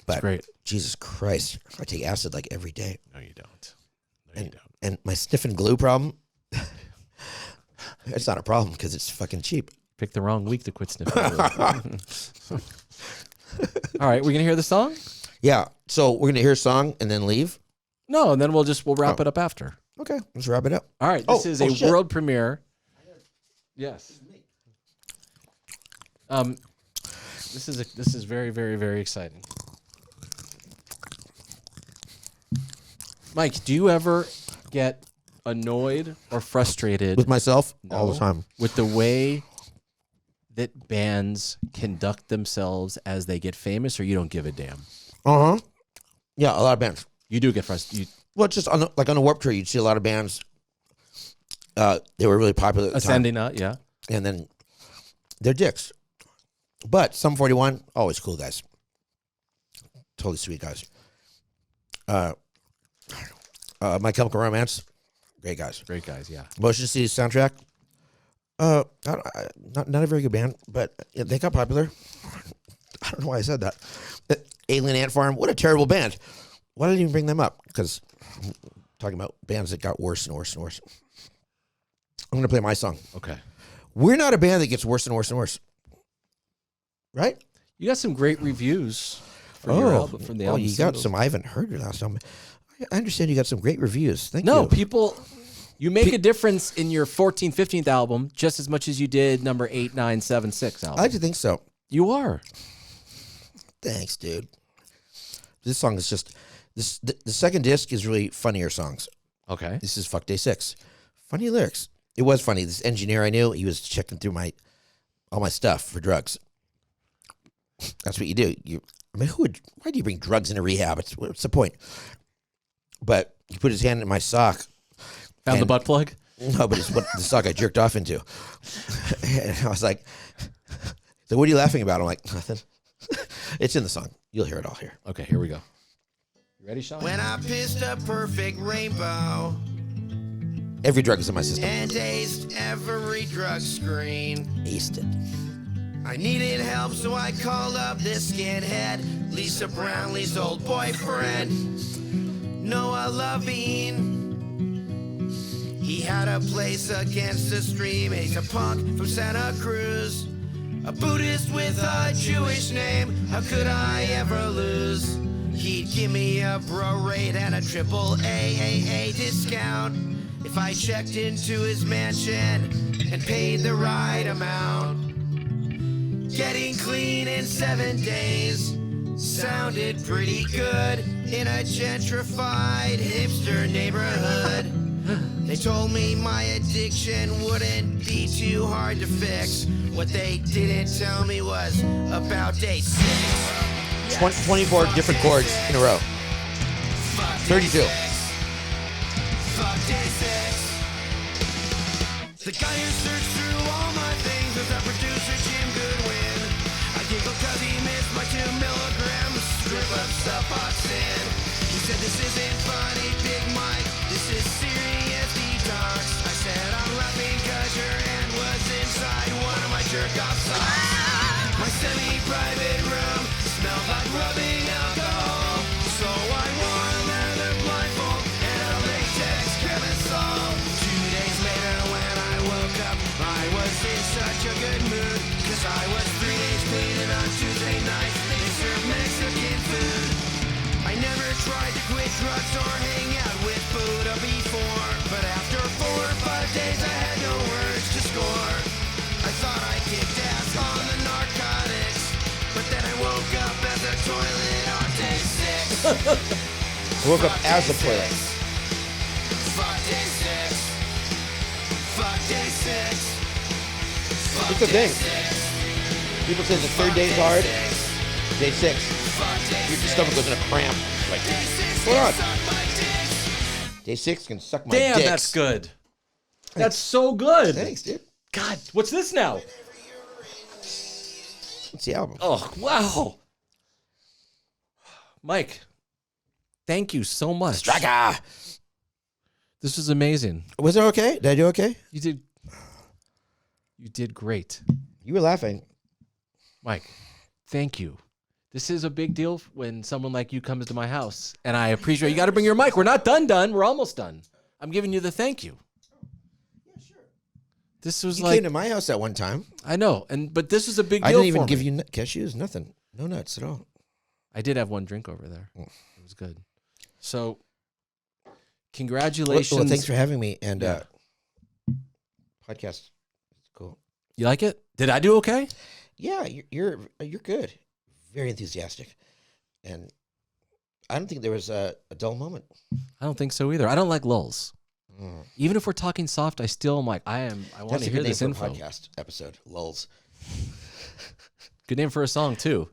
But That's great. Jesus Christ, I take acid like every day. No, you don't. No, you don't. And my sniff and glue problem, it's not a problem because it's fucking cheap. Picked the wrong week to quit sniffing. All right, we're gonna hear the song? Yeah. So we're gonna hear a song and then leave. No, and then we'll wrap it up after. Okay, let's wrap it up. All right, this is a shit. world premiere. Yes. This is very, very, very exciting. Mike, do you ever get annoyed or frustrated With myself No. all the time. with the way that bands conduct themselves as they get famous, or you don't give a damn? Yeah, a lot of bands. You do get frustrated. Well, it's just on the Warped Tour, you'd see a lot of bands. They were really popular at the time. Ascending up, yeah. And then they're dicks. But Sum 41, always cool guys. Totally sweet guys. My Chemical Romance, great guys. Great guys, yeah. Motion City soundtrack. Not a very good band, but they got popular. I don't know why I said that. Alien Ant Farm, what a terrible band. Why did I even bring them up? Because I'm talking about bands that got worse and worse and worse. I'm going to play my song. Okay. We're not a band that gets worse and worse and worse. Right? You got some great reviews for your album, from the album. you got singles. some. I haven't heard your last album. I understand you got some great reviews. Thank No, you. people, you make a difference in your 14th, 15th album just as much as you did number 8, 9, 7, 6 album. I like to think so. You are. Thanks, dude. This song is just the second disc is really funnier songs. Okay. This is Fuck Day 6. Funny lyrics. It was funny. This engineer I knew, he was checking through all my stuff for drugs. That's what you do. Why do you bring drugs into rehab? What's the point? But he put his hand in my sock. Found the butt plug? No, but it's the sock I jerked off into. And I was like, so what are you laughing about? I'm like, nothing. It's in the song. You'll hear it all here. Okay, here we go. You ready, Sean? When I pissed a perfect rainbow, Every drug is in my system. and aced every drug screen. Aced it. I needed help, so I called up this skinhead, Lisa Brownlee's old boyfriend, Noah Levine. He had a place against the stream. He's a punk from Santa Cruz, a Buddhist with a Jewish name. How could I ever lose? He'd give me a bro rate and a triple AAA discount if I checked into his mansion and paid the right amount. Getting clean in 7 days sounded pretty good in a gentrified hipster neighborhood. They told me my addiction wouldn't be too hard to fix. What they didn't tell me was about day 6. 24 different chords in a row. 32. Fuck day 6. The guy who searched through all my things was our producer Jim Goodwin. I giggled cause he missed my 2 milligrams strip of Suboxone. He said this isn't funny, Big Mike, this is serious detox. I said I'm laughing cause your hand was inside one of my jerk-off socks. My semi-private room smelled like rubbing alcohol, so I wore a leather blindfold and a latex camisole. 2 days later when I woke up, I was in such a good mood, cause I was 3 days clean and on Tuesday nights they served Mexican food. I never tried to quit drugs or hang out with Buddha before, but after 4 or 5 days I had no words to score. I thought I kicked ass on the narcotics, but then I woke up as a toilet on day 6. I woke up as a toilet. Fuck day 6. Fuck day 6. Fuck It's a day thing. 6. People say the third day's hard. Day 6. Fuck day Your 6. stomach goes in a cramp. Like, Day 6 hold on. can suck my dick. Day 6 can suck my Damn, dicks. that's good. That's so good. Thanks, dude. God, what's this now? It's the album. Oh, wow. Mike, thank you so much. Stryker! This was amazing. Was it okay? Did I do okay? You did great. You were laughing. Mike, thank you. This is a big deal when someone like you comes to my house, and I appreciate you. Got to bring your mic. We're not done. We're almost done. I'm giving you the thank you. Yeah, sure. This was You like came to my house that one time. I know, but this was a big deal. I didn't even for give me. you cashews, nothing. No nuts at all. I did have one drink over there. It was good. So, Well, congratulations. thanks for having me. And Yeah. podcast. It's cool. You like it? Did I do okay? Yeah, you're good. Very enthusiastic. And I don't think there was a dull moment. I don't think so either. I don't like lulls. Mm. Even if we're talking soft, I still am like, I want That's to a hear good name this for info. a podcast episode. Lulls. Good name for a song too.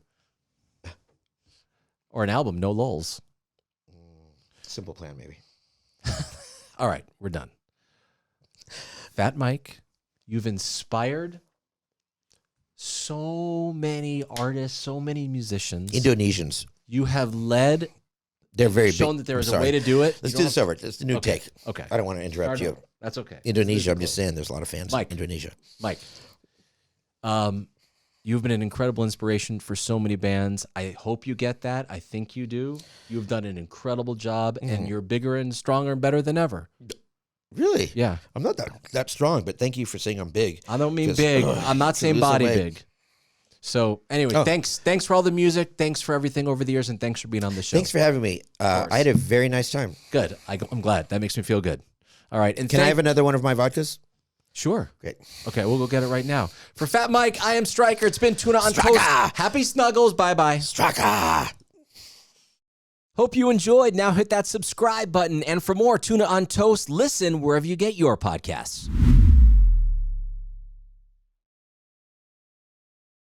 Or an album, No Lulls. Simple plan, maybe. All right, we're done. Fat Mike, you've inspired so many artists, so many musicians. Indonesians. You have led, They're very shown big. that there is I'm a way sorry. to do it. Let's You do don't this over. It's the new Okay, take. okay. I don't want to interrupt you. That's okay. Indonesia, I'm just saying there's a lot of fans Mike. in Indonesia. Mike, you've been an incredible inspiration for so many bands. I hope you get that. I think you do. You've done an incredible job, and you're bigger and stronger and better than ever. Really? Yeah. I'm not that strong, but thank you for saying I'm big. I don't mean 'Cause, big. I'm not saying lose some body weight. big. So anyway, Oh. thanks for all the music. Thanks for everything over the years, and thanks for being on the show. Thanks for having me. course. I had a very nice time. Good. I'm glad. That makes me feel good. All right. And Can I have another one of my vodkas? Sure. Great. Okay, we'll go get it right now. For Fat Mike, I am Stryker. It's been Tuna on Stryker! Toast. Happy snuggles. Bye-bye. Stryker! Hope you enjoyed. Now hit that subscribe button. And for more Tuna on Toast, listen wherever you get your podcasts.